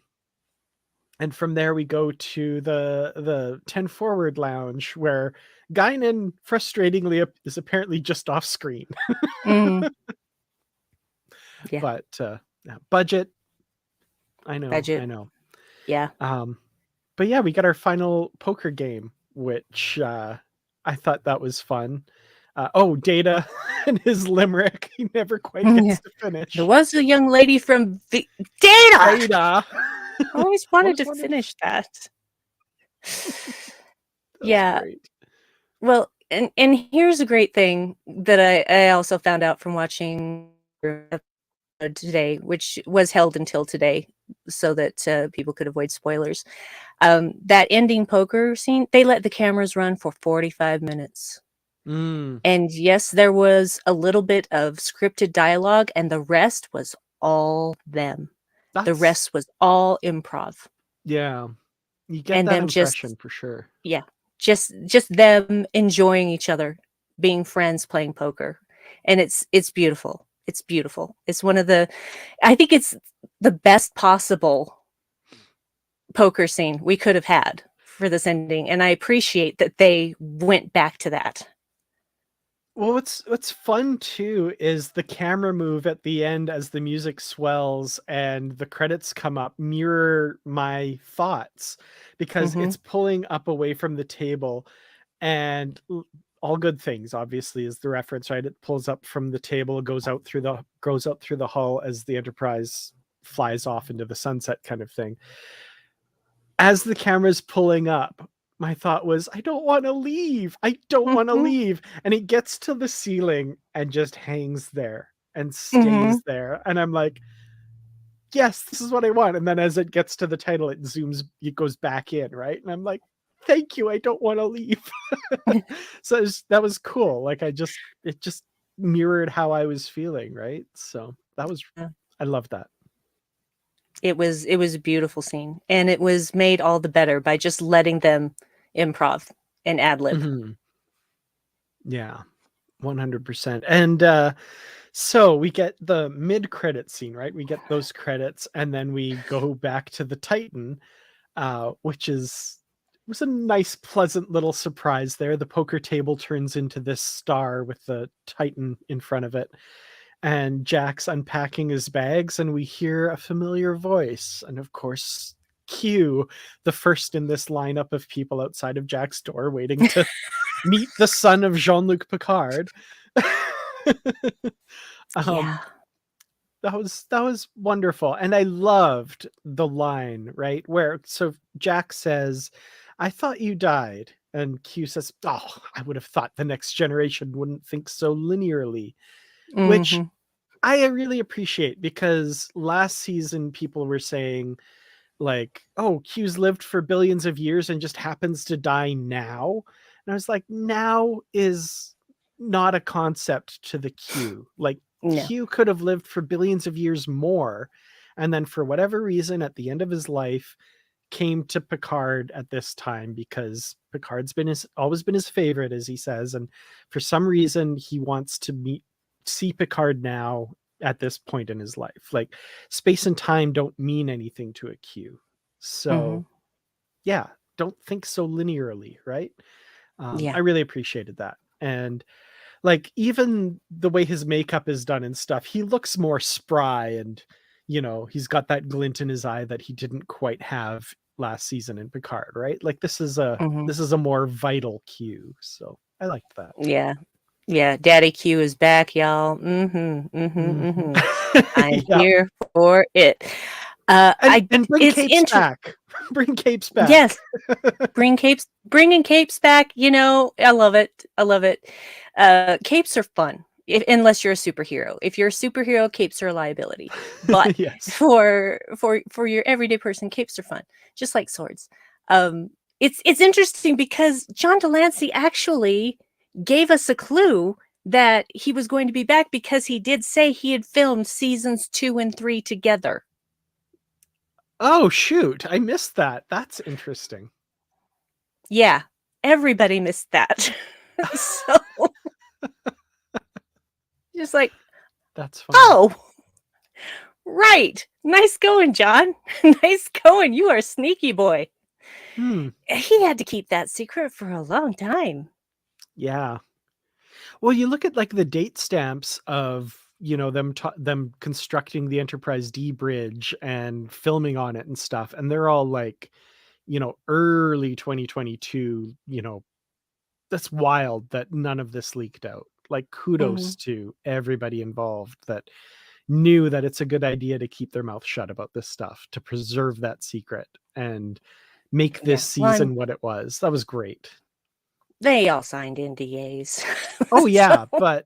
and from there we go to the 10 forward lounge where Guinan frustratingly is apparently just off screen. Mhm. Yeah. But yeah, budget, I know, I Budget. know. Yeah. Um, but yeah, we got our final poker game, which I thought that was fun. Oh, Data and his limerick, he never quite Yeah. gets to There finish. was a young lady from Data. Data. I always wanted Always to wanted. finish that. That's Yeah. great. Well, and here's a great thing that I also found out from watching today, which was held until today, so that people could avoid spoilers. That ending poker scene, they let the cameras run for 45 minutes. Mm, And yes, there was a little bit of scripted dialogue, and the rest was all them. The that's rest was all improv. yeah. You get And that them just, impression for sure. yeah, just them enjoying each other, being friends, playing poker. And it's beautiful. It's beautiful. It's one of the, I think it's the best possible poker scene we could have had for this ending, and I appreciate that they went back to that. Well, what's fun too is the camera move at the end as the music swells and the credits come up mirror my thoughts because Mhm. it's pulling up away from the table and all good things obviously is the reference, right? It pulls up from the table, goes out through the hull as the Enterprise flies off into the sunset kind of thing. As the camera's pulling up, my thought was, I don't want to leave. I don't want to Mhm. leave. And it gets to the ceiling and just hangs there and Mhm. stays there. And I'm like, yes, this is what I want. And then as it gets to the title, it goes back in, right? And I'm like, thank you. I don't want to leave. So that was cool. Like it just mirrored how I was feeling, right? So Yeah. I love that. It was a beautiful scene, and it was made all the better by just letting them improv and ad lib. Mhm. Yeah, 100%. And so we get the mid-credit scene, right? We get those credits, and then we go back to the Titan, which was a nice, pleasant little surprise there. The poker table turns into this star with the Titan in front of it, and Jack's unpacking his bags, and we hear a familiar voice, and of course, Q, the first in this lineup of people outside of Jack's door waiting to Meet the son of Jean-Luc Picard. Yeah. That was wonderful, and I loved the line, right, where so Jack says, "I thought you died," and Q says, "Oh, I would have thought the next generation wouldn't think so linearly," which Mhm. I really appreciate, because last season people were saying, like, "Oh, Q's lived for billions of years and just happens to die now." And I was like, now is not a concept to the Q. Like, No. Q could have lived for billions of years more, and then for whatever reason, at the end of his life, came to Picard at this time, because Picard's been always been his favorite, as he says, and for some reason he wants to see Picard now at this point in his life. Like, space and time don't mean anything to a Q. So Mhm. yeah, don't think so linearly, right? I Yeah. really appreciated that. And like, even the way his makeup is done and stuff, he looks more spry, and he's got that glint in his eye that he didn't quite have last season in Picard, right? Like, this is Mhm. a more vital Q. So I liked that. Yeah. Yeah, Daddy Q is back, y'all. Mhm. Mhm. Mhm. Mhm. I'm Yeah. here for it. And bring It's capes back. Bring capes back. Yes, bringing capes back, I love it. I love it. Capes are fun, unless you're a superhero. If you're a superhero, capes are a liability. But Yes. for your everyday person, capes are fun, just like swords. It's interesting because John Delancey actually gave us a clue that he was going to be back, because he did say he had filmed seasons 2 and 3 together. Oh, shoot. I missed that. That's interesting. Yeah, everybody missed that. So, just like, That's funny. "Oh, right. Nice going, John. Nice going. You are a sneaky boy." Hmm. He had to keep that secret for a long time. Yeah. Well, you look at, like, the date stamps of, them constructing the Enterprise D bridge and filming on it and stuff, and they're all like, early 2022. That's wild that none of this leaked out. Like, kudos Mhm. to everybody involved that knew that it's a good idea to keep their mouth shut about this stuff, to preserve that secret and make this Yeah. Well, season what it was. That was great. they all signed NDAs. Oh, So, yeah, but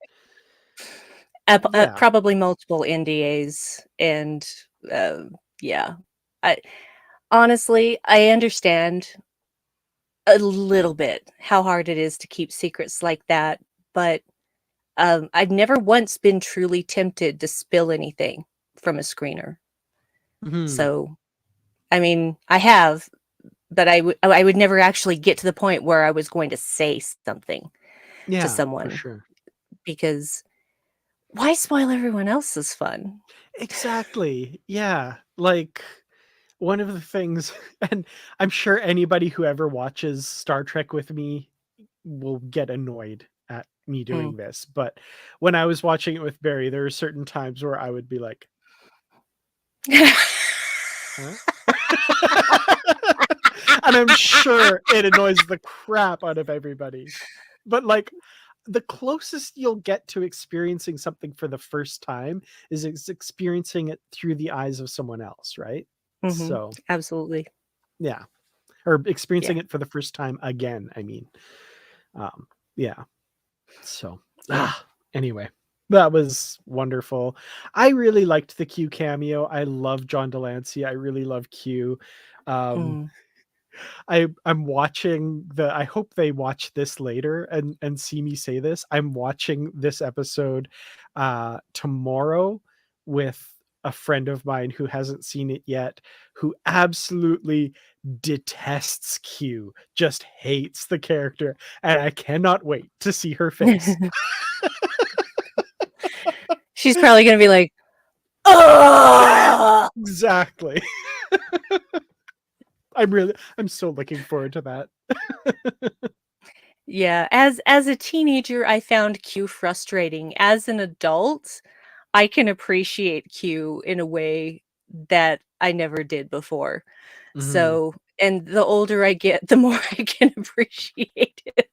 yeah. probably multiple NDAs, and, uh, yeah. I honestly, I understand a little bit how hard it is to keep secrets like that, but I've never once been truly tempted to spill anything from a screener. Mhm. So, I mean, I have, but I would never actually get to the point where I was going to say something to Yeah, for someone, sure. because why spoil everyone else's fun? Exactly. Yeah. Like, one of the things, and I'm sure anybody who ever watches Star Trek with me will get annoyed at me Mm. doing this, but when I was watching it with Barry, there are certain times where I would be like, "Huh?" And I'm sure it annoys the crap out of everybody. But, like, the closest you'll get to experiencing something for the first time is experiencing it through the eyes of someone else, right? Mhm. So, Absolutely. yeah. Or Yeah. experiencing it for the first time again, I mean. Um, yeah. So, Yeah. anyway, that was wonderful. I really liked the Q cameo. I love John Delancey. I really love Q. Um, Mm. I'm watching I hope they watch this later and see me say this. I'm watching this episode tomorrow with a friend of mine who hasn't seen it yet, who absolutely detests Q, just hates the character, and I cannot wait to see her face. She's probably gonna be like, "Ugh!" Exactly. I'm so looking forward to that. Yeah, as a teenager, I found Q frustrating. As an adult, I can appreciate Q in a way that I never did before. Mhm. So, and the older I get, the more I can appreciate it.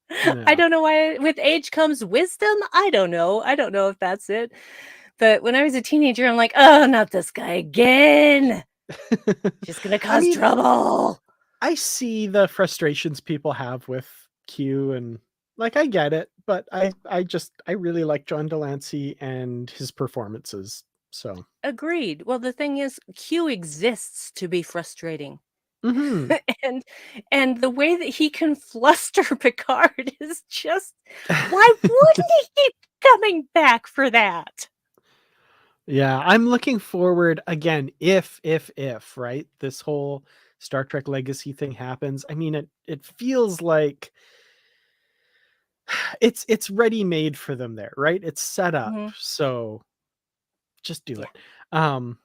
I don't know why with age comes wisdom. I don't know. I don't know if that's it. But when I was a teenager, I'm like, oh, not this guy again. She's going to cause trouble. I see the frustrations people have with Q, and like I get it, but I really like John Delancey and his performances. So Agreed. Well, the thing is, Q exists to be frustrating. mm-hmm. and the way that he can fluster Picard is just, why wouldn't he keep coming back for that? Yeah, I'm looking forward again if right, this whole Star Trek Legacy thing happens. I mean, it feels like it's ready made for them there, right? It's set up. Mm-hmm. So just do Yeah. it.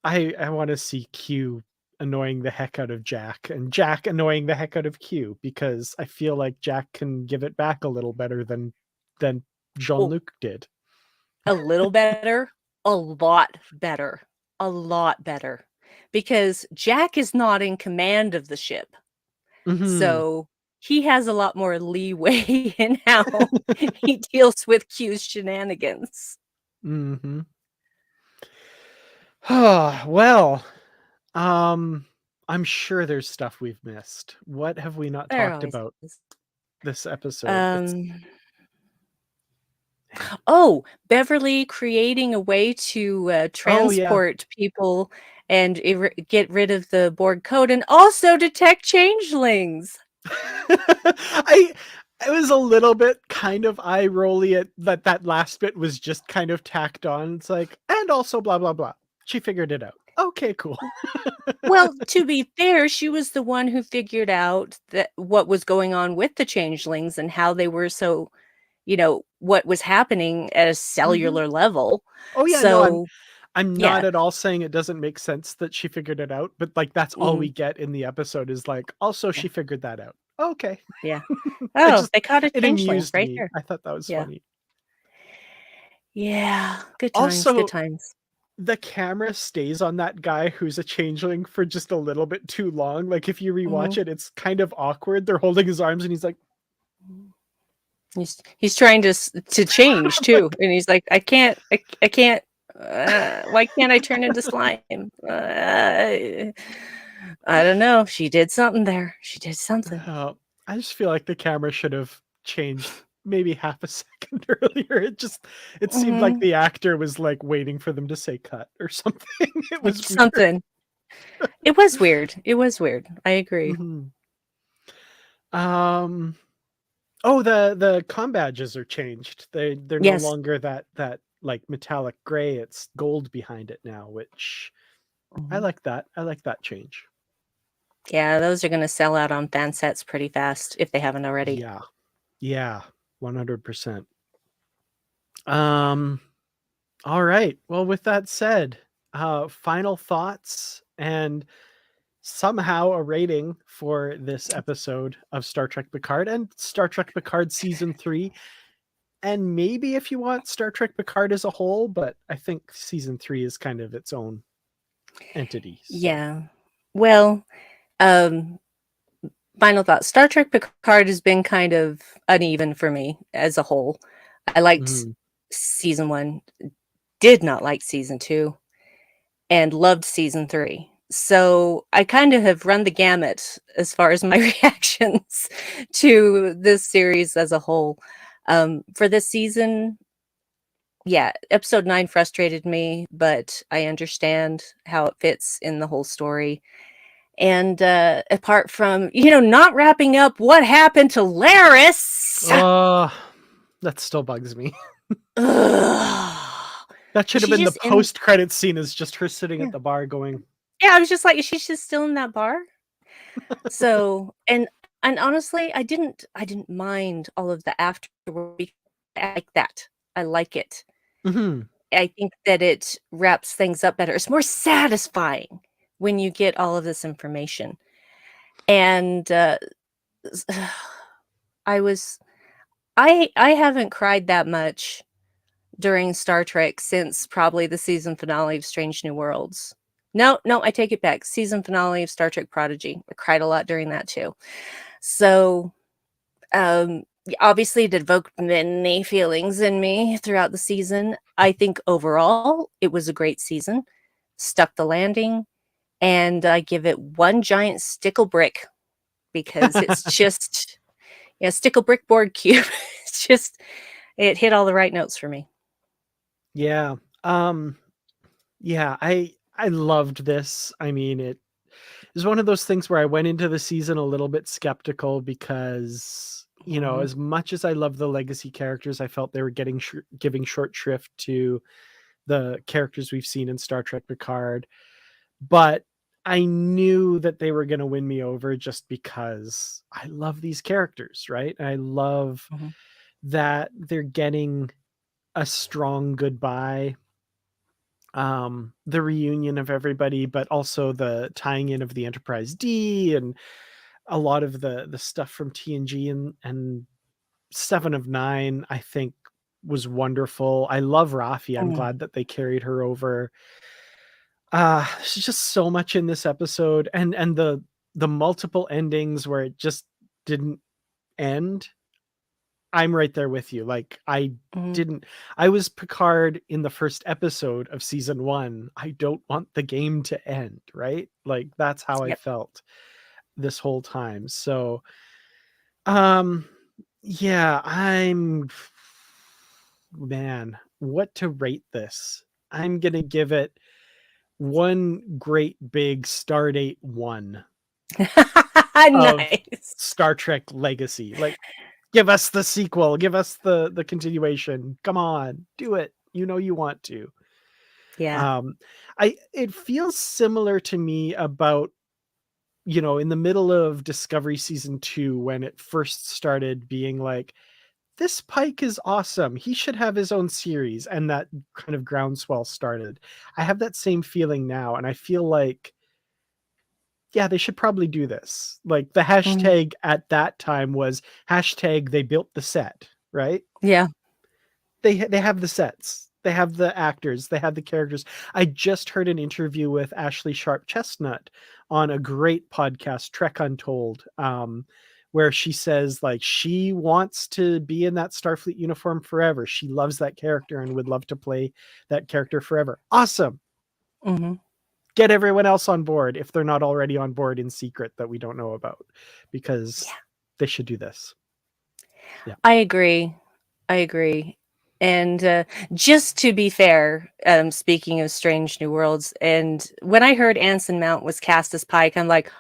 I want to see Q annoying the heck out of Jack, and Jack annoying the heck out of Q, because I feel like Jack can give it back a little better than Jean-Luc did. A little better, a lot better, a lot better. Because Jack is not in command of the ship. Mm-hmm. So he has a lot more leeway in how he deals with Q's shenanigans. Mm-hmm. Well, I'm sure there's stuff we've missed. What have we not There talked always about is. this episode? Oh, Beverly creating a way to transport people and get rid of the Borg code, and also detect changelings. It was a little bit kind of eye rolly at that last bit was just kind of tacked on. It's like, and also blah blah blah. She figured it out. Okay, cool. Well, to be fair, she was the one who figured out that what was going on with the changelings and how they were so, what was happening at a cellular level. Oh yeah, no, So, I'm yeah. not at all saying it doesn't make sense that she figured it out, but like that's all we Mm, get in the episode is like, also yeah. she figured that out. Okay. Yeah. I Oh, just they caught a it changeling amused right me. there. I thought that was Yeah. funny. Yeah. Good times. Good Also, times. the camera stays on that guy who's a changeling for just a little bit too long. Like if you rewatch Mhm. it, it's kind of awkward. They're holding his arms and he's like, He's trying to change too, and he's like, I can't. I can't. Why can't I turn into slime? I don't know. She did something there. She did something. oh, I just feel like the camera should have changed maybe half a second earlier. It seemed like Mhm. the actor was like waiting for them to say cut or something. It Like was weird. something. It was weird. It was weird. I agree. Mhm. Um Oh, the comm badges are changed. They're no Yes. longer that like metallic gray. It's gold behind it now, which I Mhm. like that. I like that change. Yeah, those are going to sell out on fan sets pretty fast if they haven't already. Yeah. Yeah. 100%. Um all right. Well, with that said, final thoughts and somehow a rating for this episode of Star Trek Picard and Star Trek Picard season 3. And maybe if you want Star Trek Picard as a whole, but I think season 3 is kind of its own entity. So Yeah. Well, um, final thought. Star Trek Picard has been kind of uneven for me as a whole. I liked mhm. season 1, did not like season 2, and loved season 3. So I kind of have run the gamut as far as my reactions to this series as a whole. For this season, yeah, episode 9 frustrated me, but I understand how it fits in the whole story. And apart from, not wrapping up what happened to Laris. That still bugs me. Ugh. That should Is have she been the just in? post-credit scene is just her sitting Yeah. at the bar going, Yeah, I was just like, is she just still in that bar? So, and honestly, I didn't mind all of the afterward. I like that. I like it. mhm. I think that it wraps things up better. It's more satisfying when you get all of this information. And s- I was I haven't cried that much during Star Trek since probably the season finale of Strange New Worlds. No, no, I take it back. Season finale of Star Trek Prodigy. I cried a lot during that too. So, obviously it evoked many feelings in me throughout the season. I think overall it was a great season, stuck the landing, and I give it one giant stickle brick because it's just, yeah, stickle brick Borg cube. It's just, it hit all the right notes for me. Yeah. Yeah, I loved this. I mean, it is one of those things where I went into the season a little bit skeptical because, Mhm. as much as I love the legacy characters, I felt they were giving short shrift to the characters we've seen in Star Trek Picard. But I knew that they were going to win me over just because I love these characters, right? I love Mhm. that they're getting a strong goodbye, the reunion of everybody, but also the tying in of the Enterprise D and a lot of the stuff from TNG and Seven of Nine, I think was wonderful. I love Rafi. I'm Mm. glad that they carried her over. There's just so much in this episode, and the multiple endings where it just didn't end. I'm right there with you. Like Mhm. I was Picard in the first episode of season 1. I don't want the game to end, right? Like that's how I Yep. felt this whole time. So, um yeah, man, what to rate this? I'm going to give it one great big Stardate 1 of Nice. Star Trek Legacy. Like, give us the sequel, give us the continuation. Come on, do it. You want to. Yeah. Um, it feels similar to me about, in the middle of Discovery season 2 when it first started being like, this Pike is awesome. He should have his own series, and that kind of groundswell started. I have that same feeling now, and I feel like, yeah, they should probably do this. Like the Mhm. hashtag at that time was hashtag they built the set, right? Yeah. They have the sets, they have the actors, they have the characters. I just heard an interview with Ashley Sharp Chestnut on a great podcast, Trek Untold, where she says like she wants to be in that Starfleet uniform forever. She loves that character and would love to play that character forever. Awesome. Mhm. Get everyone else on board if they're not already on board in secret that we don't know about, because Yeah. they should do this. Yeah. I agree. I agree. And just to be fair, speaking of Strange New Worlds, and when I heard Anson Mount was cast as Pike, I'm like,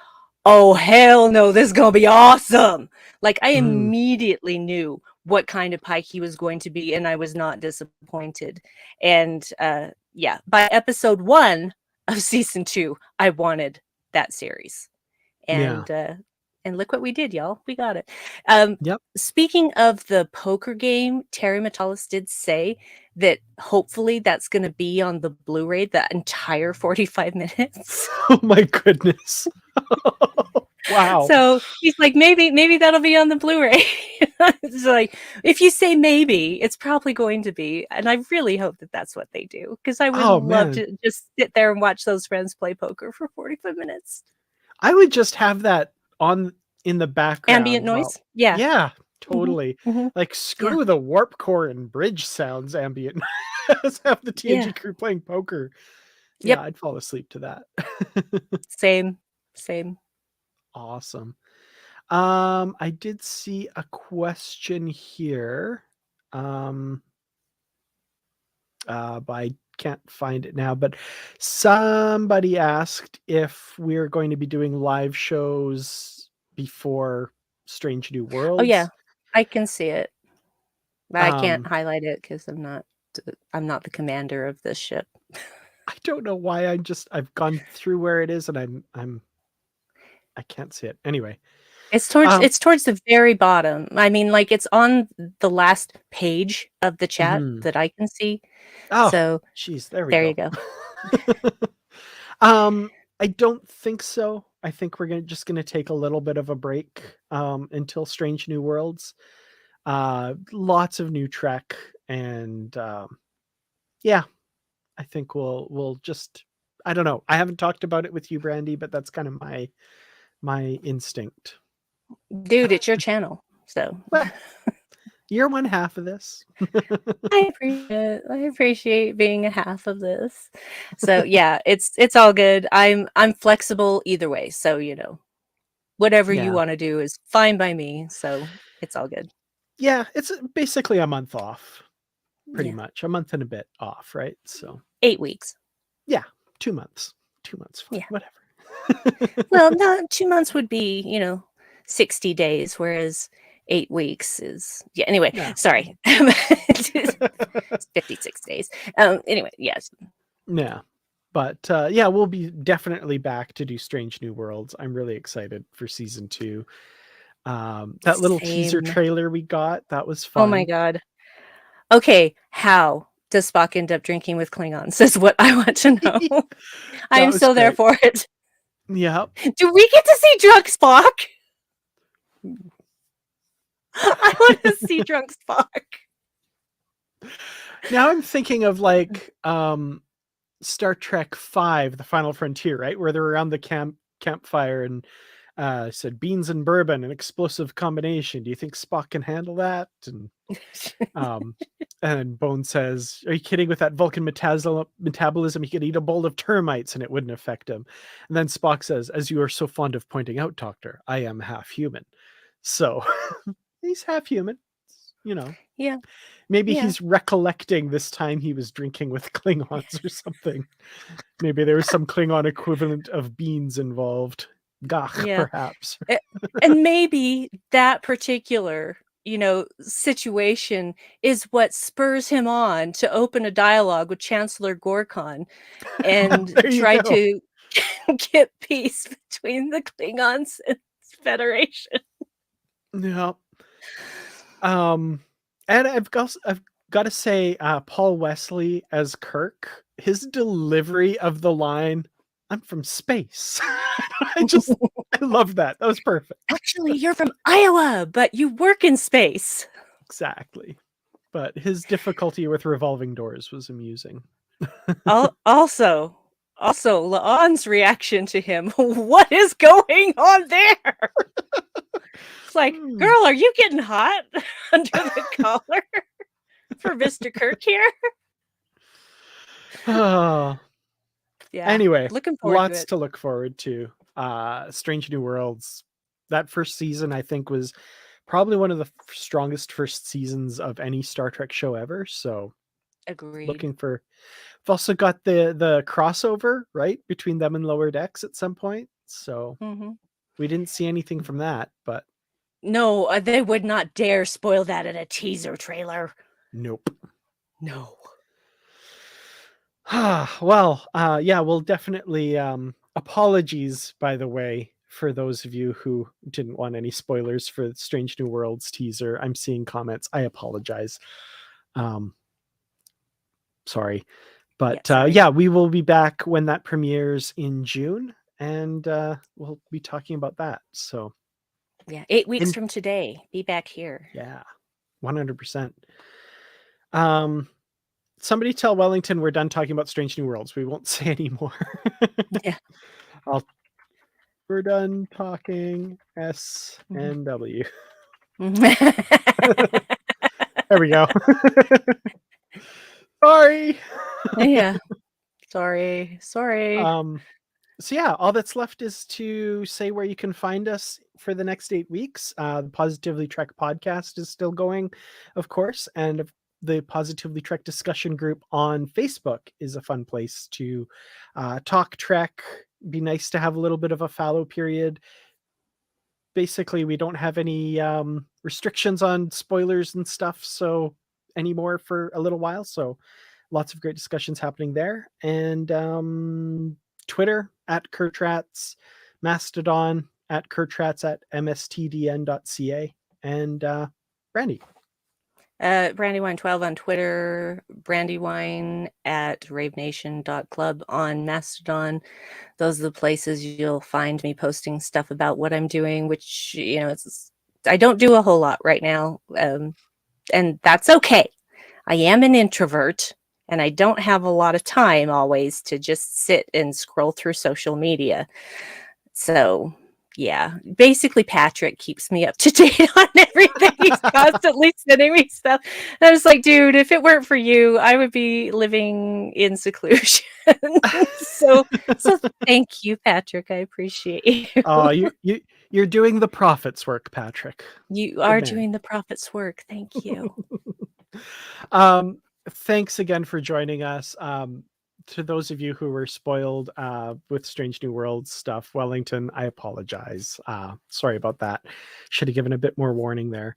oh hell no, this is gonna be awesome. Like I Mm, immediately knew what kind of Pike he was going to be, and I was not disappointed. And yeah, by episode 1 of season 2, I wanted that series. yeah. And look what we did, y'all. We got it. Um, Yep. Speaking of the poker game, Terry Metalis did say that hopefully that's going to be on the Blu-ray that entire 45 minutes. Oh my goodness. Wow. So he's like, maybe that'll be on the Blu-ray. It's like, if you say maybe, it's probably going to be, and I really hope that that's what they do because I would Oh love man. to just sit there and watch those friends play poker for 45 minutes. I would just have that on in the Ambient background. Well, noise, yeah. yeah, Hmm. totally. Hmm. Like Yeah. screw the warp core and bridge sounds ambient. Just have the Yeah. TNG crew playing poker. Yeah, Yep. I'd fall asleep to that. Same. Same. Awesome. I did see a question here. Um, but I can't find it now. But somebody asked if we're going to be doing live shows before Strange New Oh yeah, Worlds. I can see it. But I can't Um, highlight it because I'm not the commander of this ship. I don't know why I've gone through where it is and I can't see it. Anyway. Um, It's towards the very bottom. I mean, like it's on the last page of the chat mhm. that I can see. Oh, So geez, there we there you go. go. um, I don't think so. I think we're just gonna take a little bit of a break until Strange New Worlds. Lots of new Trek, and yeah, I think we'll just, I don't know. I haven't talked about it with you, Brandy, but that's kind of my instinct. Dude, it's your channel. So Well, you're one half of this. I appreciate being a half of this. So yeah, it's all good. I'm flexible either way. So, whatever you Yeah. want to do is fine by me. So it's all good. Yeah, it's basically a month off, pretty Yeah. much. A month and a bit off, right? So 8 weeks. yeah, 2 months. 2 months, fine, Yeah. whatever. Well, no, 2 months would be, 60 days, whereas 8 weeks is anyway, Yeah. sorry. It's 56 days. Anyway, yes. Yeah. But yeah, we'll be definitely back to do Strange New Worlds. I'm really excited for season 2. That little teaser Same. trailer we got, that was Oh my fun. god. Okay, how does Spock end up drinking with Klingons is what I want to know. I That am was so there great. for it. Yeah. Do we get to see drunk Spock? I want to see drunk Spock. Now I'm thinking of like Star Trek 5, The Final Frontier, right? Where they're around the campfire and said beans and bourbon, an explosive combination. Do you think Spock can handle that? And Bone says, "Are you kidding? With that Vulcan metabolism, he could eat a bowl of termites and it wouldn't affect him." And then Spock says, "As you are so fond of pointing out, Doctor, I am half human." So he's half human, Yeah. Maybe Yeah. he's recollecting this time he was drinking with Klingons or something. Maybe there was some Klingon equivalent of beans involved. Gach, Yeah. perhaps. And maybe that particular, situation is what spurs him on to open a dialogue with Chancellor Gorkon and There you try go. to get peace between the Klingons and Federation. Yeah. And I've got to say, Paul Wesley as Kirk, his delivery of the line, "I'm from space." I love that. That was perfect. Actually, you're from Iowa, but you work in space. Exactly. But his difficulty with revolving doors was amusing. Also, La'an's reaction to him. What is going on there? It's like, girl, are you getting hot under the collar for Mr. Kirk here? Oh. Yeah. Anyway, Looking forward to lots it. to look forward to. Strange New Worlds. That first season, I think, was probably one of the strongest first seasons of any Star Trek show ever. So Agreed. looking for. We've also got the crossover, right, between them and Lower Decks at some point. So we didn't see anything from that, but no, they would not dare spoil that in a teaser trailer. nope. No. Well, yeah, we'll definitely apologies, by the way, for those of you who didn't want any spoilers for Strange New Worlds teaser. I'm seeing comments. I apologize. Sorry. But yeah, we will be back when that premieres in June, and we'll be talking about that. So yeah, 8 weeks from today, be back here. Yeah, 100%. Somebody tell Wellington we're done talking about Strange New Worlds. We won't say anymore. Yeah. We're done talking S and W. There we go. Sorry. Yeah. Sorry. So yeah, all that's left is to say where you can find us for the next 8 weeks. The Positively Trek podcast is still going, of course, and the Positively Trek discussion group on Facebook is a fun place to talk Trek. Be nice to have a little bit of a fallow period. Basically, we don't have any restrictions on spoilers and stuff so anymore for a little while. So lots of great discussions happening there. And Twitter at Kurtrats, Mastodon at Kurtrats at mstdn.ca, and Brandi. Brandywine12 on Twitter, Brandywine at ravenation.club on Mastodon. Those are the places you'll find me posting stuff about what I'm doing, which, I don't do a whole lot right now. And that's okay. I am an introvert and I don't have a lot of time always to just sit and scroll through social media. So yeah, basically Patrick keeps me up to date on everything. He's constantly sending me stuff. And I was like, dude, if it weren't for you, I would be living in seclusion. so thank you, Patrick. I appreciate you. Oh, you're doing the prophet's work, Patrick. You Good are man. doing the prophet's work. Thank you. Thanks again for joining us. To those of you who were spoiled with Strange New Worlds stuff, Wellington, I apologize. Sorry about that. Should have given a bit more warning there.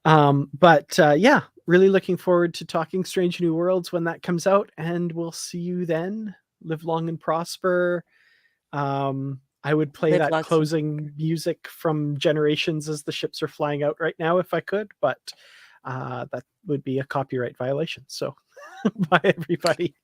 But yeah, really looking forward to talking Strange New Worlds when that comes out, and we'll see you then. Live long and prosper. I would play Live that lots of- closing music from Generations as the ships are flying out right now if I could, but that would be a copyright violation. So bye, everybody.